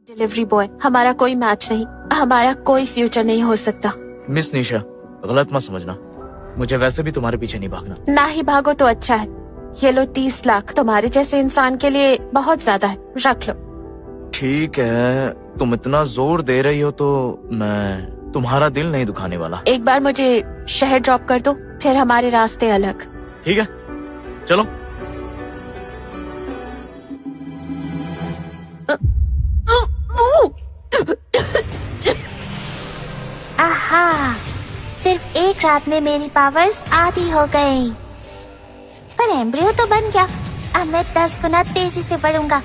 Delivery boy, हमारा कोई match नहीं, हमारा कोई फ्यूचर नहीं हो सकता। मिस निशा, गलत मत समझना, मुझे वैसे भी तुम्हारे पीछे नहीं भागना। ना ही भागो तो अच्छा है। ये लो 30 लाख, तुम्हारे जैसे इंसान के लिए बहुत ज्यादा है, रख लो। ठीक है, तुम इतना जोर दे रही हो तो मैं तुम्हारा दिल नहीं दुखाने वाला। एक बार मुझे शहर ड्रॉप कर दो, फिर हमारे रास्ते अलग। ठीक है, चलो। आहा, सिर्फ एक रात में मेरी पावर्स आधी हो गई। पर एम्ब्रियो तो बन गया, अब मैं 10 गुना तेजी से बढ़ूंगा।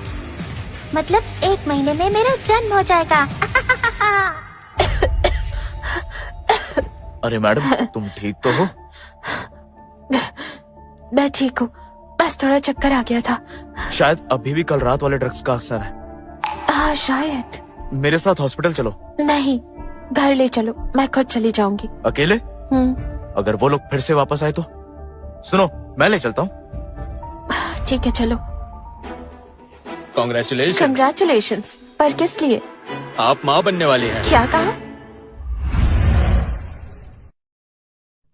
मतलब 1 महीने में मेरा जन्म हो जाएगा। अरे मैडम, तुम ठीक तो हो? मैं ठीक हूँ, बस थोड़ा चक्कर आ गया था। शायद अभी भी कल रात वाले ड्रग्स का असर है। हाँ शायद। मेरे साथ हॉस्पिटल चलो। नहीं, घर ले चलो, मैं खुद चली जाऊंगी। अकेले? अगर वो लोग फिर से वापस आए तो? सुनो, मैं ले चलता हूँ। ठीक है, चलो। Congratulations। पर किस लिए? आप माँ बनने वाली हैं। क्या कहा?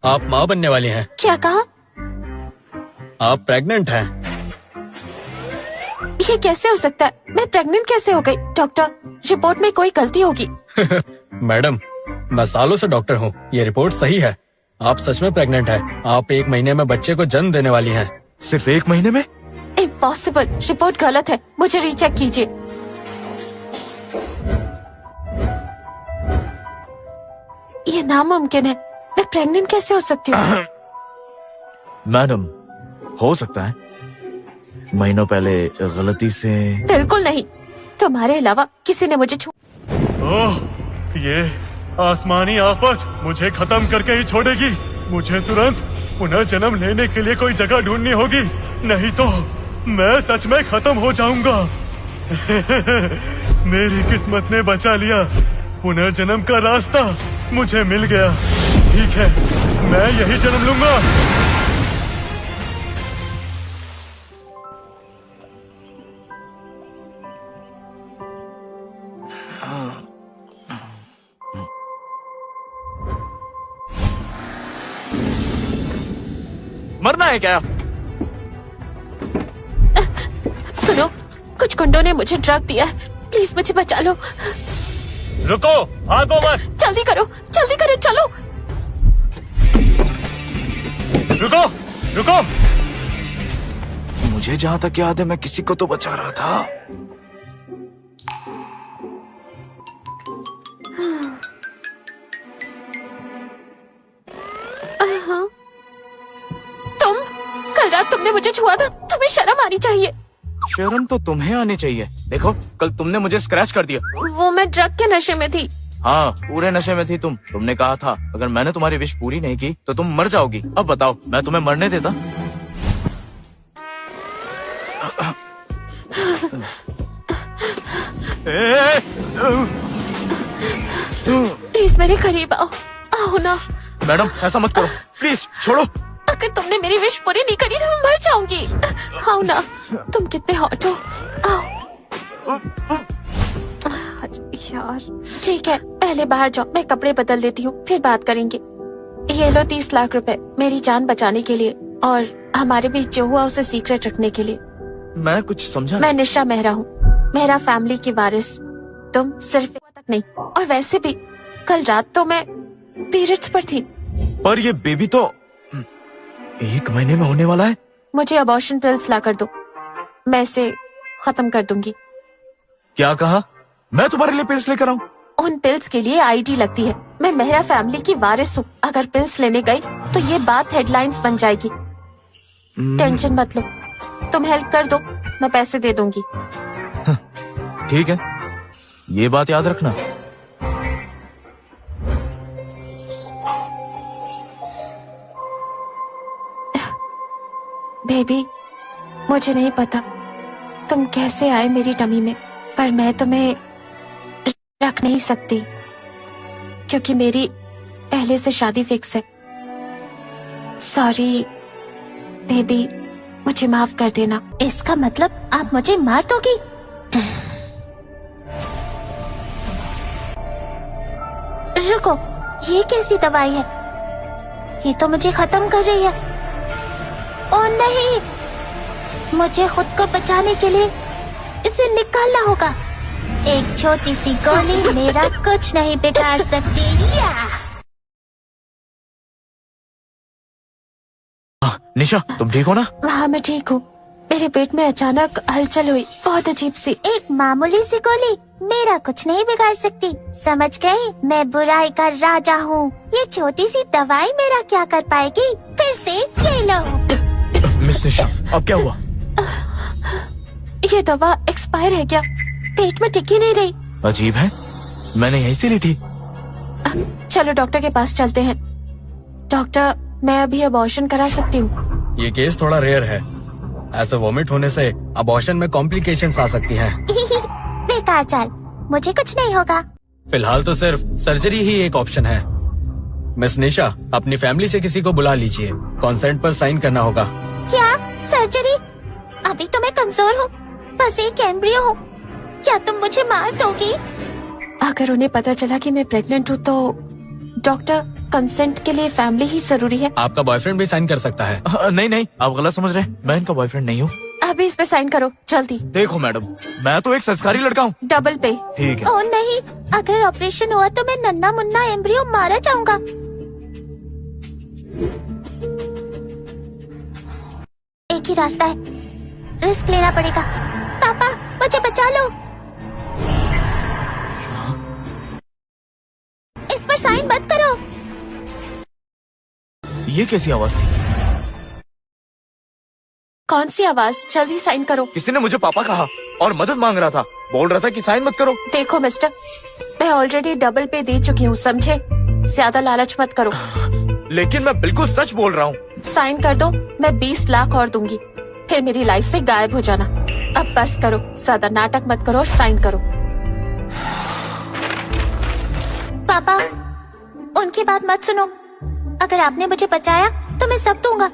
आप माँ बनने वाली हैं। क्या कहा? आप प्रेग्नेंट हैं। ये कैसे हो सकता है? मैं प्रेग्नेंट कैसे हो गई? डॉक्टर, रिपोर्ट में कोई गलती होगी। मैडम, मैं सालों से डॉक्टर हूँ, ये रिपोर्ट सही है। आप सच में प्रेग्नेंट हैं। आप 1 महीने में बच्चे को जन्म देने वाली हैं। सिर्फ 1 महीने में? इम्पॉसिबल, रिपोर्ट गलत है, मुझे रीचेक कीजिए। ये नामुमकिन है, मैं प्रेग्नेंट कैसे हो सकती हूँ? मैडम, हो सकता है महीनों पहले गलती से। बिल्कुल नहीं, तुम्हारे अलावा किसी ने मुझे छू। ओह, ये आसमानी आफत मुझे खत्म करके ही छोड़ेगी। मुझे तुरंत पुनर्जन्म लेने के लिए कोई जगह ढूंढनी होगी, नहीं तो मैं सच में खत्म हो जाऊंगा। मेरी किस्मत ने बचा लिया, पुनर्जन्म का रास्ता मुझे मिल गया। ठीक है, मैं यही जन्म लूंगा। मरना है क्या? सुनो, कुछ गुंडों ने मुझे ड्रग दिया है, प्लीज मुझे बचा लो। रुको, भागो मत। जल्दी करो, चलो। रुको, रुको। मुझे जहाँ तक याद है मैं किसी को तो बचा रहा था। कल रात तुमने मुझे छुआ था, तुम्हें शर्म आनी चाहिए। शर्म तो तुम्हें आनी चाहिए। देखो, कल तुमने मुझे स्क्रैच कर दिया। वो मैं ड्रग के नशे में थी। हाँ, पूरे नशे में थी तुम। तुमने कहा था अगर मैंने तुम्हारी विश पूरी नहीं की तो तुम मर जाओगी। अब बताओ, मैं तुम्हें मरने देता? प्लीज मेरे करीब आओ ना। मैडम, ऐसा मत करो, प्लीज छोड़ो। अगर तुमने मेरी विश पूरी नहीं करी तो मैं मर जाऊंगी। आओ ना, तुम कितने हॉट हो, आओ। यार, ठीक है, पहले बाहर जाओ, मैं कपड़े बदल देती हूँ, फिर बात करेंगे। ये लो 30 लाख रुपए, मेरी जान बचाने के लिए और हमारे बीच जो हुआ उसे सीक्रेट रखने के लिए। मैं कुछ समझा। मैं निशा मेहरा हूँ, मेरा फैमिली की वारिस। तुम सिर्फ तक नहीं, और वैसे भी कल रात तो मैं पीरियड्स पर थी। पर ये बेबी तो 1 महीने में होने वाला है। मुझे अबॉर्शन पिल्स ला कर दो, मैं इसे खत्म कर दूंगी। क्या कहा? मैं तुम्हारे लिए पिल्स लेकर आऊं? उन पिल्स के लिए आईडी लगती है। मैं मेहरा फैमिली की वारिस हूँ। अगर पिल्स लेने गई तो ये बात हेडलाइंस बन जाएगी। टेंशन मत लो, तुम हेल्प कर दो, मैं पैसे दे दूंगी। ठीक है, ये बात याद रखना। बेबी, मुझे नहीं पता तुम कैसे आए मेरी टमी में, पर मैं तुम्हें रख नहीं सकती क्योंकि मेरी पहले से शादी फिक्स है। सॉरी बेबी, मुझे माफ कर देना। इसका मतलब आप मुझे मार दोगी? रुको, ये कैसी दवाई है? ये तो मुझे खत्म कर रही है। ओ नहीं, मुझे खुद को बचाने के लिए इसे निकालना होगा। एक छोटी सी गोली मेरा कुछ नहीं बिगाड़ सकती। या! निशा, तुम ठीक हो ना? हाँ मैं ठीक हूँ। मेरे पेट में अचानक हलचल हुई, बहुत अजीब सी। एक मामूली सी गोली मेरा कुछ नहीं बिगाड़ सकती, समझ गई? मैं बुराई का राजा हूँ। ये छोटी सी दवाई मेरा क्या कर पाएगी? फिर से ये लो। मिस निशा, अब क्या हुआ? ये दवा एक्सपायर है क्या? पेट में टिक ही नहीं रही। अजीब है, मैंने यहीं से ली थी। चलो डॉक्टर के पास चलते हैं। डॉक्टर, मैं अभी अबॉर्शन करा सकती हूँ? ये केस थोड़ा रेयर है। ऐसे वॉमिट होने से अबॉर्शन में कॉम्प्लिकेशंस आ सकती हैं। बेकार चाल, मुझे कुछ नहीं होगा। फिलहाल तो सिर्फ सर्जरी ही एक ऑप्शन है। मिस निशा, अपनी फैमिली से किसी को बुला लीजिए। कॉन्सेंट पर साइन करना होगा। क्या सर्जरी? अभी तो मैं कमजोर हूँ, बस एक एम्ब्रियो हूँ। क्या तुम मुझे मार दोगी? अगर उन्हें पता चला कि मैं प्रेग्नेंट हूँ तो डॉक्टर, कंसेंट के लिए फैमिली ही जरूरी है। आपका बॉयफ्रेंड भी साइन कर सकता है। नहीं नहीं, आप गलत समझ रहे हैं। मैं इनका बॉयफ्रेंड नहीं हूँ। अभी इस पे साइन करो जल्दी। देखो मैडम, मैं तो एक संस्कारी लड़का हूँ। डबल पे। ठीक है। ओ नहीं, अगर ऑपरेशन हुआ तो मैं नन्ना मुन्ना एम्ब्रियो मारा जाऊंगा। एक ही रास्ता है, रिस्क लेना पड़ेगा। पापा, मुझे बचा लो। इस पर साइन मत करो। ये कैसी आवाज थी? कौन सी आवाज? जल्दी साइन करो। किसी ने मुझे पापा कहा और मदद मांग रहा था। बोल रहा था कि साइन मत करो। देखो मिस्टर, मैं ऑलरेडी डबल पे दे चुकी हूँ, समझे? ज्यादा लालच मत करो। लेकिन मैं बिल्कुल सच बोल रहा हूँ। साइन कर दो, मैं 20 लाख और दूंगी, फिर मेरी लाइफ से गायब हो जाना। अब बस करो, ज्यादा नाटक मत करो और साइन करो। पापा, उनकी बात मत सुनो। अगर आपने मुझे बचाया तो मैं सब दूंगा।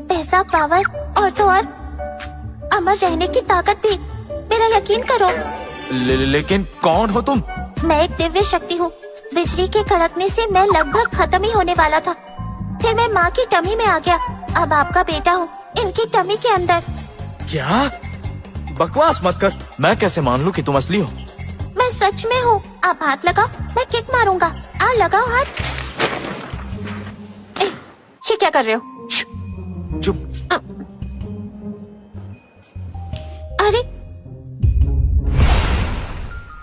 पैसा, पावर और तो और अमर रहने की ताकत भी। मेरा यकीन करो। लेकिन कौन हो तुम? मैं एक दिव्य शक्ति हूँ। बिजली के कड़कने से मैं लगभग खत्म ही होने वाला था, फिर मैं माँ की टमी में आ गया। अब आपका बेटा हूँ इनकी टमी के अंदर। क्या? बकवास मत कर। मैं कैसे मान लूँ कि तुम असली हो? मैं सच में हूँ। आप हाथ लगाओ, मैं किक मारूंगा। आ लगाओ हाथ। ये क्या कर रहे हो? चुप। अरे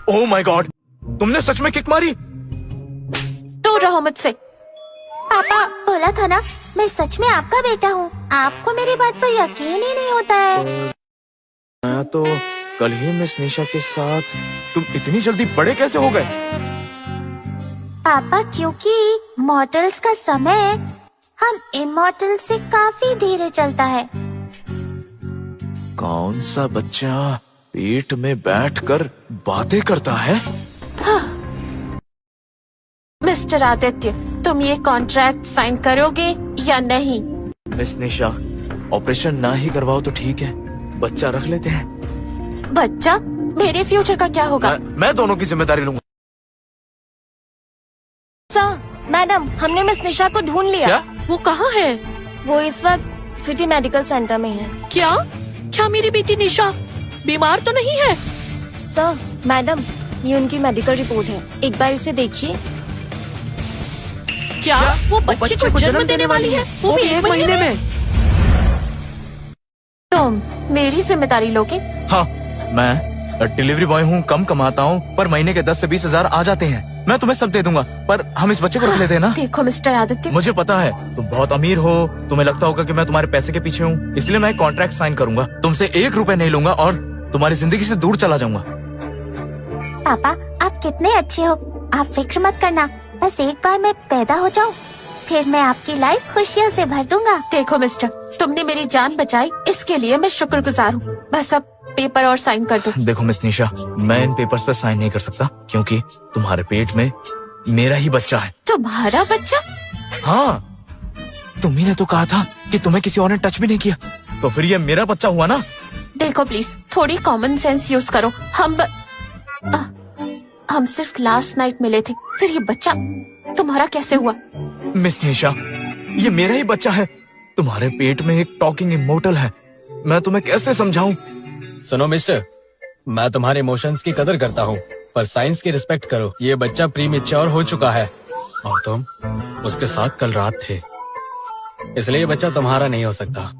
ओह माय गॉड, तुमने सच में किक मारी? दूर रहो मुझसे। पापा, बोला था ना मैं सच में आपका बेटा हूँ। आपको मेरी बात पर यकीन ही नहीं होता है। मैं तो कल ही मिस निशा के साथ। तुम इतनी जल्दी बड़े कैसे हो गए? पापा, क्योंकि मॉडल्स का समय हम इमॉर्टल से काफी धीरे चलता है। कौन सा बच्चा पेट में बैठकर बातें करता है? मिस्टर आदित्य, तुम ये कॉन्ट्रैक्ट साइन करोगे या नहीं? मिस निशा, ऑपरेशन ना ही करवाओ तो ठीक है, बच्चा रख लेते हैं। बच्चा? मेरे फ्यूचर का क्या होगा? मैं दोनों की जिम्मेदारी लूंगा। मैडम, हमने मिस निशा को ढूंढ लिया। क्या? वो कहाँ है? वो इस वक्त सिटी मेडिकल सेंटर में है। क्या? क्या मेरी बेटी निशा बीमार तो नहीं है? सर, मैडम, ये उनकी मेडिकल रिपोर्ट है, एक बार इसे देखिए। क्या वो बच्चे को जन्म देने वाली है? वो भी 1 महीने में? तुम मेरी जिम्मेदारी लोगे? हाँ, मैं डिलीवरी बॉय हूँ, कम कमाता हूँ, पर महीने के 10 से 20 हजार आ जाते हैं। मैं तुम्हें सब दे दूंगा, पर हम इस बच्चे को रख लेते हैं ना? देखो मिस्टर आदित्य, मुझे पता है तुम बहुत अमीर हो, तुम्हें लगता होगा कि मैं तुम्हारे पैसे के पीछे हूँ, इसलिए मैं एक कॉन्ट्रैक्ट साइन करूंगा। तुमसे 1 रुपए नहीं लूंगा और तुम्हारी जिंदगी से दूर चला जाऊंगा। पापा, आप कितने अच्छे हो। आप फिक्र मत करना, बस एक बार मैं पैदा हो जाऊं, फिर मैं आपकी लाइफ खुशियों से भर दूंगा। देखो मिस्टर, तुमने मेरी जान बचाई, इसके लिए मैं शुक्रगुजार हूँ। बस अब पेपर और साइन कर दो। देखो मिस निशा, मैं इन पेपर्स पे साइन नहीं कर सकता, क्योंकि तुम्हारे पेट में मेरा ही बच्चा है। तुम्हारा बच्चा? हाँ, तुम्ही ने तो कहा था कि तुम्हें किसी और ने टच भी नहीं किया, तो फिर ये मेरा बच्चा हुआ ना? देखो प्लीज, थोड़ी कॉमन सेंस यूज करो। हम सिर्फ लास्ट नाइट मिले थे, फिर ये बच्चा तुम्हारा कैसे हुआ? मिस निशा, ये मेरा ही बच्चा है। तुम्हारे पेट में एक टॉकिंग इमोर्टल है। मैं तुम्हें कैसे समझाऊं? सुनो मिस्टर, मैं तुम्हारे इमोशंस की कदर करता हूँ, पर साइंस की रिस्पेक्ट करो। ये बच्चा प्रीमेच्योर हो चुका है और तुम उसके साथ कल रात थे, इसलिए ये बच्चा तुम्हारा नहीं हो सकता।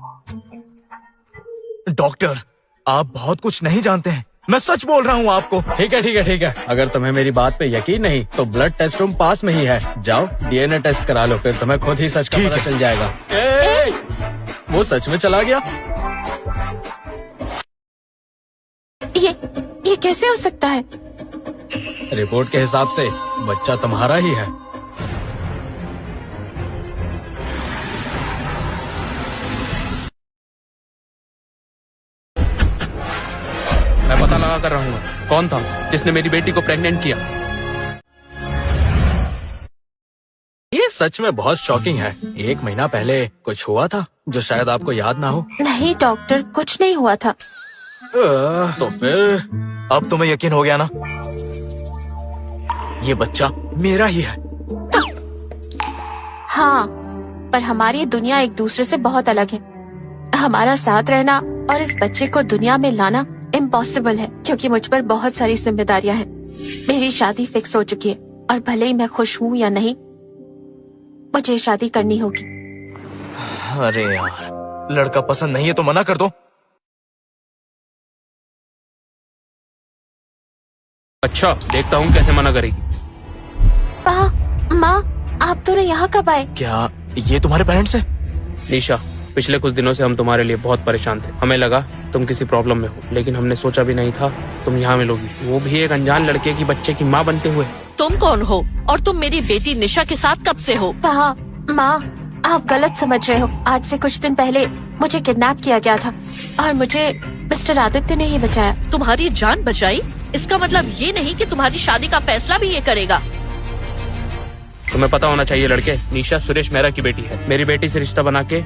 डॉक्टर, आप बहुत कुछ नहीं जानते हैं। मैं सच बोल रहा हूँ आपको। ठीक है ठीक है ठीक है, अगर तुम्हें मेरी बात पे यकीन नहीं तो ब्लड टेस्ट रूम पास में ही है, जाओ डीएनए टेस्ट करा लो, फिर तुम्हें खुद ही सच का पता चल जाएगा। वो सच में चला गया? ये कैसे हो सकता है? रिपोर्ट के हिसाब से बच्चा तुम्हारा ही है। मैं पता लगा कर रहूंगा कौन था जिसने मेरी बेटी को प्रेग्नेंट किया। ये सच में बहुत शॉकिंग है। 1 महीना पहले कुछ हुआ था जो शायद आपको याद ना हो। नहीं डॉक्टर, कुछ नहीं हुआ था। तो फिर अब तुम्हें यकीन हो गया ना? ये बच्चा मेरा ही है। हाँ, पर हमारी दुनिया एक दूसरे से बहुत अलग है। हमारा साथ रहना और इस बच्चे को दुनिया में लाना इम्पॉसिबल है, क्योंकि मुझ पर बहुत सारी जिम्मेदारियां हैं। मेरी शादी फिक्स हो चुकी है और भले ही मैं खुश हूँ या नहीं, मुझे शादी करनी होगी। अरे यार, लड़का पसंद नहीं है तो मना कर दो। अच्छा, देखता हूँ कैसे मना करेगी। माँ, आप दोनों यहाँ कब आए? क्या ये तुम्हारे पेरेंट्स हैं? निशा, पिछले कुछ दिनों से हम तुम्हारे लिए बहुत परेशान थे। हमें लगा तुम किसी प्रॉब्लम में हो, लेकिन हमने सोचा भी नहीं था तुम यहाँ मिलोगी, वो भी एक अनजान लड़के की बच्चे की माँ बनते हुए। तुम कौन हो और तुम मेरी बेटी निशा के साथ कब से हो? माँ, आप गलत समझ रहे हो। आज से कुछ दिन पहले मुझे किडनैप किया गया था और मुझे मिस्टर आदित्य ने ही बचाया। तुम्हारी जान बचाई? इसका मतलब ये नहीं कि तुम्हारी शादी का फैसला भी ये करेगा। तुम्हें पता होना चाहिए लड़के, निशा सुरेश मेहरा की बेटी है। मेरी बेटी से रिश्ता बना के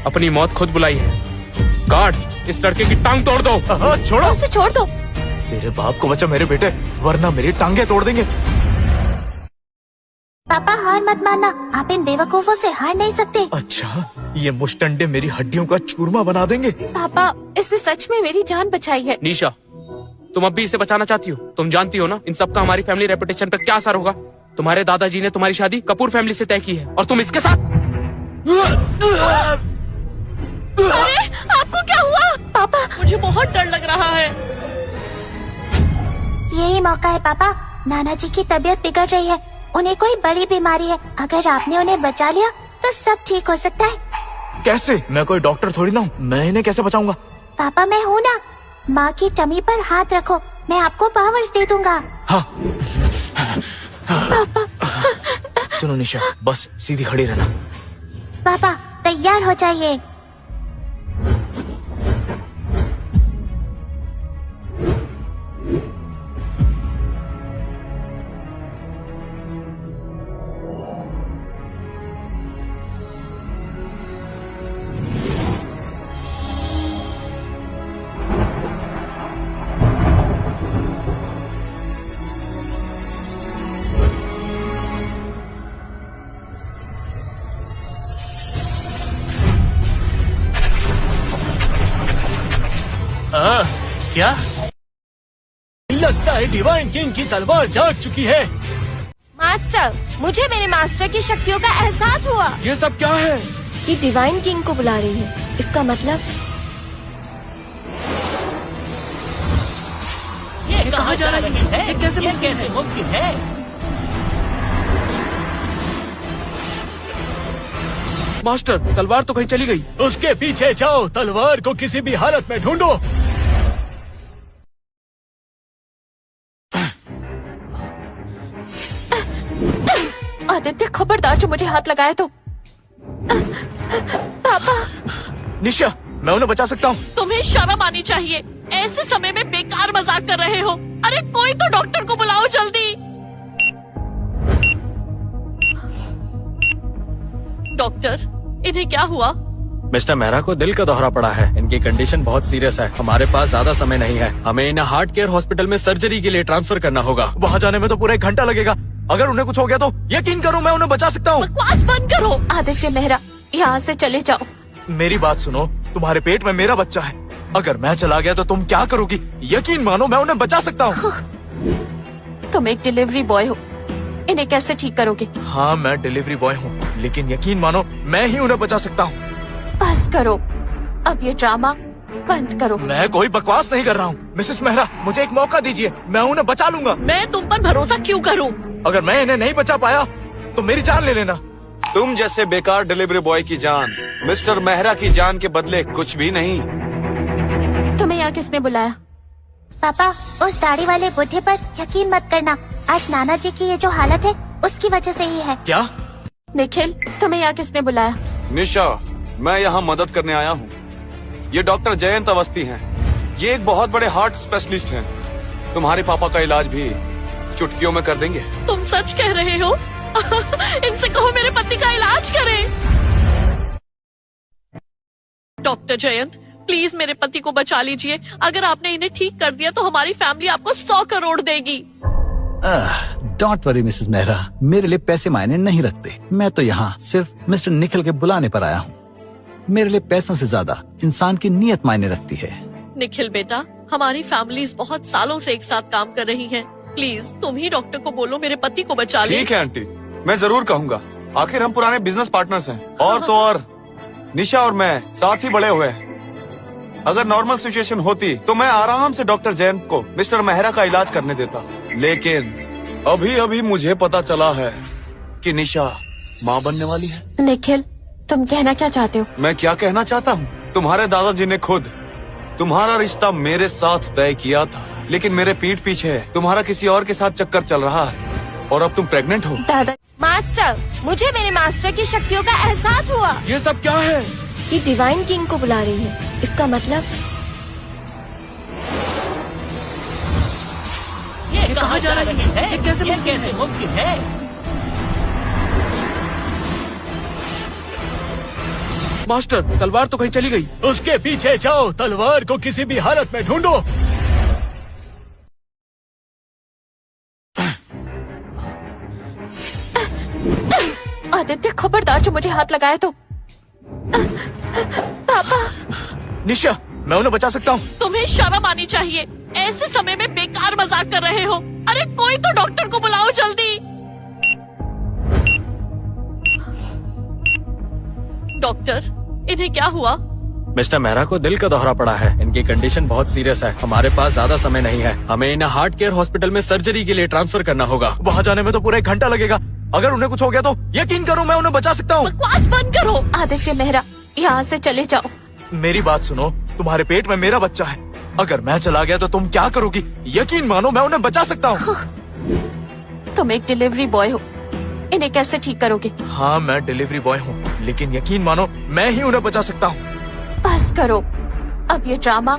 अपनी मौत खुद बुलाई है। गार्ड्स, इस लड़के की टांग तोड़ दो। छोड़ो उसे, छोड़ दो। तेरे बाप को बचा मेरे बेटे, वरना मेरी टांगे तोड़ देंगे। पापा हार मत मानना, आप इन बेवकूफों से हार नहीं सकते। अच्छा, ये मुश्तंडे मेरी हड्डियों का चूरमा बना देंगे। पापा, इसने सच में मेरी जान बचाई है। निशा, तुम अब भी इसे बचाना चाहती हो? तुम जानती हो ना इन सब का हमारी फैमिली रेपुटेशन पर क्या असर होगा। तुम्हारे दादाजी ने तुम्हारी शादी कपूर फैमिली से तय की है और तुम इसके साथ। अरे, आपको क्या हुआ? पापा, मुझे बहुत डर लग रहा है। यही मौका है पापा, नाना जी की तबीयत बिगड़ रही है, उन्हें कोई बड़ी बीमारी है। अगर आपने उन्हें बचा लिया तो सब ठीक हो सकता है। कैसे? मैं कोई डॉक्टर थोड़ी ना हूँ, मैं इन्हें कैसे बचाऊंगा? पापा मैं हूँ ना, माँ की टमी पर हाथ रखो, मैं आपको पावर्स दे दूंगा। हाँ। सुनो निशा, बस सीधी खड़ी रहना। पापा तैयार हो जाइए। क्या लगता है डिवाइन किंग की तलवार जाग चुकी है। मास्टर, मुझे मेरे मास्टर की शक्तियों का एहसास हुआ। ये सब क्या है? ये डिवाइन किंग को बुला रही है। इसका मतलब ये कहाँ जा रही है? ये कैसे मुमकिन है? मास्टर, तलवार तो कहीं चली गई। उसके पीछे जाओ, तलवार को किसी भी हालत में ढूंढो। आदित्य, खबरदार जो मुझे हाथ लगाए तो। पापा। निशा, मैं उन्हें बचा सकता हूँ। तुम्हें शर्म आनी चाहिए, ऐसे समय में बेकार मजाक कर रहे हो। अरे कोई तो डॉक्टर को बुलाओ जल्दी। डॉक्टर, इन्हें क्या हुआ? मिस्टर मेहरा को दिल का दौरा पड़ा है। इनकी कंडीशन बहुत सीरियस है। हमारे पास ज्यादा समय नहीं है। हमें इन्हें हार्ट केयर हॉस्पिटल में सर्जरी के लिए ट्रांसफर करना होगा। वहाँ जाने में तो पूरा 1 घंटा लगेगा। अगर उन्हें कुछ हो गया तो यकीन करो मैं उन्हें बचा सकता हूँ। बकवास बंद करो। आदित्य मेहरा, यहाँ से चले जाओ। मेरी बात सुनो, तुम्हारे पेट में मेरा बच्चा है। अगर मैं चला गया तो तुम क्या करोगी? यकीन मानो मैं उन्हें बचा सकता हूँ। तुम एक डिलीवरी बॉय हो, इन्हें कैसे ठीक करोगे? हाँ मैं डिलीवरी बॉय हूँ, लेकिन यकीन मानो मैं ही उन्हें बचा सकता हूँ। बस करो, अब ये ड्रामा बंद करो। मैं कोई बकवास नहीं कर रहा हूँ। मिसेस मेहरा, मुझे एक मौका दीजिए, मैं उन्हें बचा लूंगा। मैं तुम पर भरोसा क्यों करूं? अगर मैं इन्हें नहीं बचा पाया तो मेरी जान ले लेना। तुम जैसे बेकार डिलीवरी बॉय की जान मिस्टर मेहरा की जान के बदले कुछ भी नहीं। तुम्हें यहाँ किसने बुलाया? पापा, उस दाढ़ी वाले बुढ़े पर यकीन मत करना। आज नाना जी की ये जो हालत है उसकी वजह से ही है। क्या? निखिल, तुम्हें यहाँ किसने बुलाया? निशा, मैं यहाँ मदद करने आया हूँ। ये डॉक्टर जयंत अवस्थी हैं। ये एक बहुत बड़े हार्ट स्पेशलिस्ट हैं। तुम्हारे पापा का इलाज भी चुटकियों में कर देंगे। तुम सच कह रहे हो? इनसे कहो मेरे पति का इलाज करें। डॉक्टर जयंत, प्लीज मेरे पति को बचा लीजिए। अगर आपने इन्हें ठीक कर दिया तो हमारी फैमिली आपको 100 करोड़ देगी। डोंट वरी मिसेस मेहरा, मेरे लिए पैसे मायने नहीं रखते। मैं तो यहाँ सिर्फ मिस्टर निखिल के बुलाने पर आया हूँ। मेरे लिए पैसों से ज्यादा इंसान की नीयत मायने रखती है। निखिल बेटा, हमारी फैमिलीज बहुत सालों से एक साथ काम कर रही हैं। प्लीज तुम ही डॉक्टर को बोलो मेरे पति को बचा ले। ठीक है आंटी, मैं जरूर कहूँगा। आखिर हम पुराने बिजनेस पार्टनर्स हैं। और तो और निशा और मैं साथ ही बड़े हुए हैं। अगर नॉर्मल सिचुएशन होती तो मैं आराम से डॉक्टर जयंत को मिस्टर मेहरा का इलाज करने देता, लेकिन अभी अभी मुझे पता चला है कि निशा माँ बनने वाली है। निखिल, तुम कहना क्या चाहते हो? मैं क्या कहना चाहता हूँ, तुम्हारे दादाजी ने खुद तुम्हारा रिश्ता मेरे साथ तय किया था, लेकिन मेरे पीठ पीछे तुम्हारा किसी और के साथ चक्कर चल रहा है और अब तुम प्रेग्नेंट हो। दादा, मास्टर, मुझे मेरे मास्टर की शक्तियों का एहसास हुआ। ये सब क्या है? ये डिवाइन किंग को बुला रही है। इसका मतलब ये कहाँ जा रही है? ये कैसे मुमकिन है? मास्टर, तलवार तो कहीं चली गई। उसके पीछे जाओ, तलवार को किसी भी हालत में ढूंढो। आदित्य, खबरदार जो मुझे हाथ लगाया तो। पापा। निशा, मैं उन्हें बचा सकता हूँ। तुम्हें शर्म आनी चाहिए। ऐसे समय में बेकार मजाक कर रहे हो। अरे कोई तो डॉक्टर को बुलाओ जल्दी। डॉक्टर, इन्हें क्या हुआ? मिस्टर मेहरा को दिल का दौरा पड़ा है। इनकी कंडीशन बहुत सीरियस है। हमारे पास ज्यादा समय नहीं है। हमें इन्हें हार्ट केयर हॉस्पिटल में सर्जरी के लिए ट्रांसफर करना होगा। वहाँ जाने में तो पूरा 1 घंटा लगेगा। अगर उन्हें कुछ हो गया तो यकीन करो मैं उन्हें बचा सकता हूँ। बकवास बंद करो। आदित्य मेहरा, यहाँ से चले जाओ। मेरी बात सुनो, तुम्हारे पेट में मेरा बच्चा है। अगर मैं चला गया तो तुम क्या करोगी? यकीन मानो मैं उन्हें बचा सकता हूँ। तुम एक डिलीवरी बॉय हो, इन्हें कैसे ठीक करोगे? हाँ मैं डिलीवरी बॉय हूँ, लेकिन यकीन मानो मैं ही उन्हें बचा सकता हूँ। बस करो, अब ये ड्रामा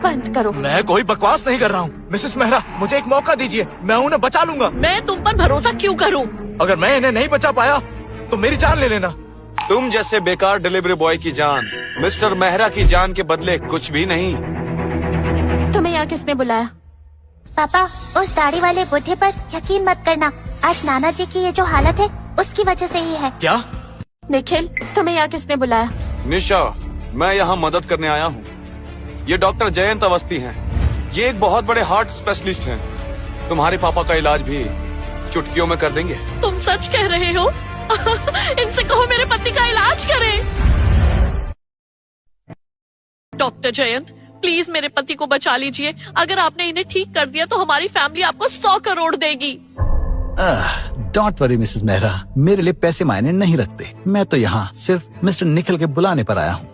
बंद करो। मैं कोई बकवास नहीं कर रहा हूँ। मिसेस मेहरा, मुझे एक मौका दीजिए, मैं उन्हें बचा लूंगा। मैं तुम पर भरोसा क्यों करूं? अगर मैं इन्हें नहीं बचा पाया तो मेरी जान ले लेना। तुम जैसे बेकार डिलीवरी बॉय की जान मिस्टर मेहरा की जान के बदले कुछ भी नहीं। तुम्हें यहाँ किसने बुलाया? पापा, उस दाढ़ी वाले बुढ़े पर यकीन मत करना। आज नाना जी की ये जो हालत है उसकी वजह से ही है। क्या? निखिल, तुम्हें यहाँ किसने बुलाया? निशा, मैं यहाँ मदद करने आया हूँ। ये डॉक्टर जयंत अवस्थी हैं। ये एक बहुत बड़े हार्ट स्पेशलिस्ट हैं। तुम्हारे पापा का इलाज भी चुटकियों में कर देंगे। तुम सच कह रहे हो? इनसे कहो मेरे पति का इलाज करें। डॉक्टर जयंत, प्लीज मेरे पति को बचा लीजिए। अगर आपने इन्हें ठीक कर दिया तो हमारी फैमिली आपको 100 करोड़ देगी। डोंट वरी मिसेस मेहरा, मेरे लिए पैसे मायने नहीं रखते। मैं तो यहाँ सिर्फ मिस्टर निखिल के बुलाने पर आया हूँ।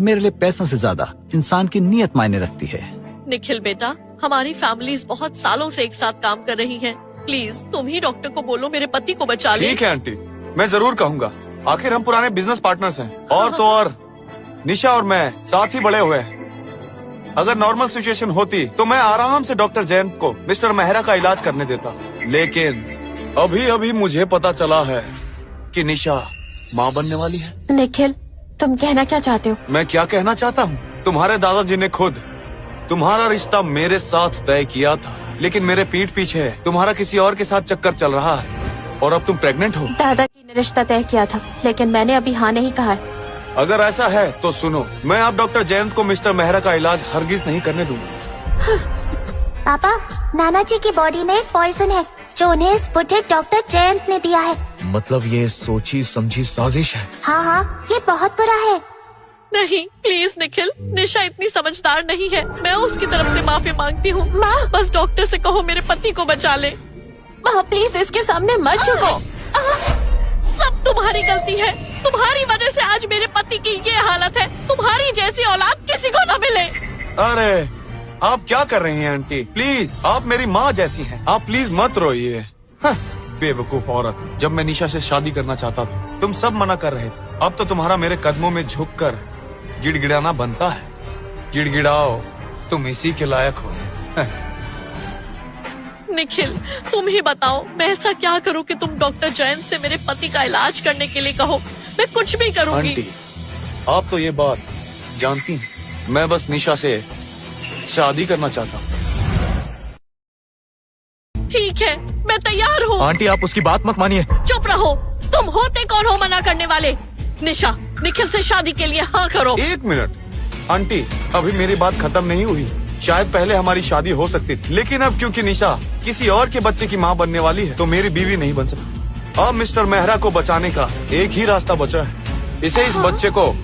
मेरे लिए पैसों से ज्यादा इंसान की नीयत मायने रखती है। निखिल बेटा, हमारी फैमिलीज बहुत सालों से एक साथ काम कर रही हैं। प्लीज तुम ही डॉक्टर को बोलो मेरे पति को बचा ले। ठीक है आंटी, मैं जरूर कहूँगा। आखिर हम पुराने बिजनेस पार्टनर्स हैं। और तो और निशा और मैं साथ ही बड़े हुए हैं। अगर नॉर्मल सिचुएशन होती तो मैं आराम से डॉक्टर जयंत को मिस्टर मेहरा का इलाज करने देता, लेकिन अभी अभी मुझे पता चला है कि निशा माँ बनने वाली है। निखिल, तुम कहना क्या चाहते हो? मैं क्या कहना चाहता हूँ, तुम्हारे दादाजी ने खुद तुम्हारा रिश्ता मेरे साथ तय किया था, लेकिन मेरे पीठ पीछे तुम्हारा किसी और के साथ चक्कर चल रहा है और अब तुम प्रेग्नेंट हो। दादाजी ने रिश्ता तय किया था, लेकिन मैंने अभी हाँ नहीं कहा है। अगर ऐसा है तो सुनो, मैं आप डॉक्टर जयंत को मिस्टर मेहरा का इलाज हरगिज नहीं करने दूंगा। पापा, नाना जी की बॉडी में एक पॉइजन है जो उन्हें इस बुढ़े डॉक्टर जयंत ने दिया है। मतलब ये सोची समझी साजिश है। हाँ हाँ, ये बहुत बुरा है। नहीं प्लीज निखिल, निशा इतनी समझदार नहीं है। मैं उसकी तरफ से माफी मांगती हूँ। माँ, बस डॉक्टर से कहो मेरे पति को बचा ले। माँ प्लीज इसके सामने मत झुको। सब तुम्हारी गलती है। तुम्हारी वजह से आज मेरे पति की ये हालत है। तुम्हारी जैसी औलाद किसी को न मिले। अरे आप क्या कर रही हैं आंटी? प्लीज, आप मेरी माँ जैसी हैं। आप प्लीज मत रोइए। हाँ, बेवकूफ औरत। जब मैं निशा से शादी करना चाहता था, तुम सब मना कर रहे थे। अब तो तुम्हारा मेरे कदमों में झुककर गिड़गिड़ाना बनता है। गिड़गिड़ाओ, तुम इसी के लायक हो। निखिल, तुम ही बताओ मैं ऐसा क्या करूं कि तुम डॉक्टर जयंत से मेरे पति का इलाज करने के लिए कहो। मैं कुछ भी करूंगी। आंटी, आप तो ये बात जानती हैं। मैं बस निशा से शादी करना चाहता हूँ। ठीक है, मैं तैयार हूँ। आंटी आप उसकी बात मत मानिए। चुप रहो। तुम होते कौन हो मना करने वाले? निशा, निखिल से शादी के लिए हाँ करो। एक मिनट आंटी, अभी मेरी बात खत्म नहीं हुई। शायद पहले हमारी शादी हो सकती थी, लेकिन अब क्योंकि निशा किसी और के बच्चे की माँ बनने वाली है, तो मेरी बीवी नहीं बन सकती। अब मिस्टर मेहरा को बचाने का एक ही रास्ता बचा है। इसे इस बच्चे को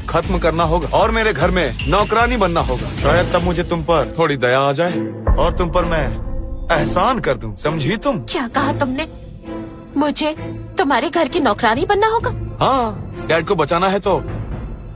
खत्म करना होगा और मेरे घर में नौकरानी बनना होगा। शायद तब मुझे तुम पर थोड़ी दया आ जाए और तुम पर मैं एहसान कर दूं। समझी तुम? क्या कहा तुमने? मुझे तुम्हारे घर की नौकरानी बनना होगा? हाँ, डैड को बचाना है तो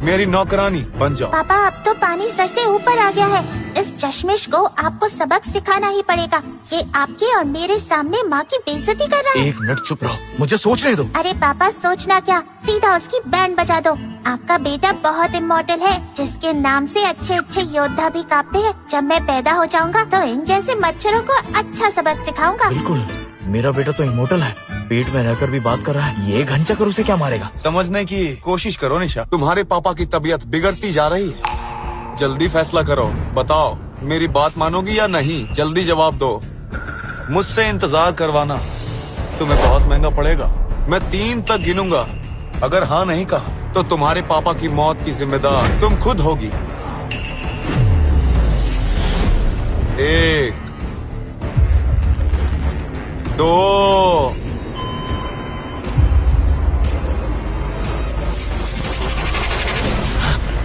मेरी नौकरानी बन जाओ। पापा, अब तो पानी सर से ऊपर आ गया है। इस चश्मिश को आपको सबक सिखाना ही पड़ेगा। ये आपके और मेरे सामने माँ की बेइज्जती कर रहा है। एक मिनट चुप रहो, मुझे सोचने दो। अरे पापा, सोचना क्या, सीधा उसकी बैंड बजा दो। आपका बेटा बहुत इमॉर्टल है, जिसके नाम से अच्छे अच्छे योद्धा भी कांपते हैं। जब मैं पैदा हो जाऊंगा तो इन जैसे मच्छरों को अच्छा सबक सिखाऊंगा। बिल्कुल, मेरा बेटा तो इमोर्टल है, पेट में रहकर भी बात कर रहा है। ये घनचक्कर उसे क्या मारेगा? समझने की कोशिश करो निशा, तुम्हारे पापा की तबीयत बिगड़ती जा रही है। जल्दी फैसला करो, बताओ मेरी बात मानोगी या नहीं? जल्दी जवाब दो। मुझसे इंतजार करवाना तुम्हें बहुत महंगा पड़ेगा। मैं 3 तक गिनूंगा। अगर हाँ नहीं कहा तो तुम्हारे पापा की मौत की जिम्मेदार तुम खुद होगी। 1, 2,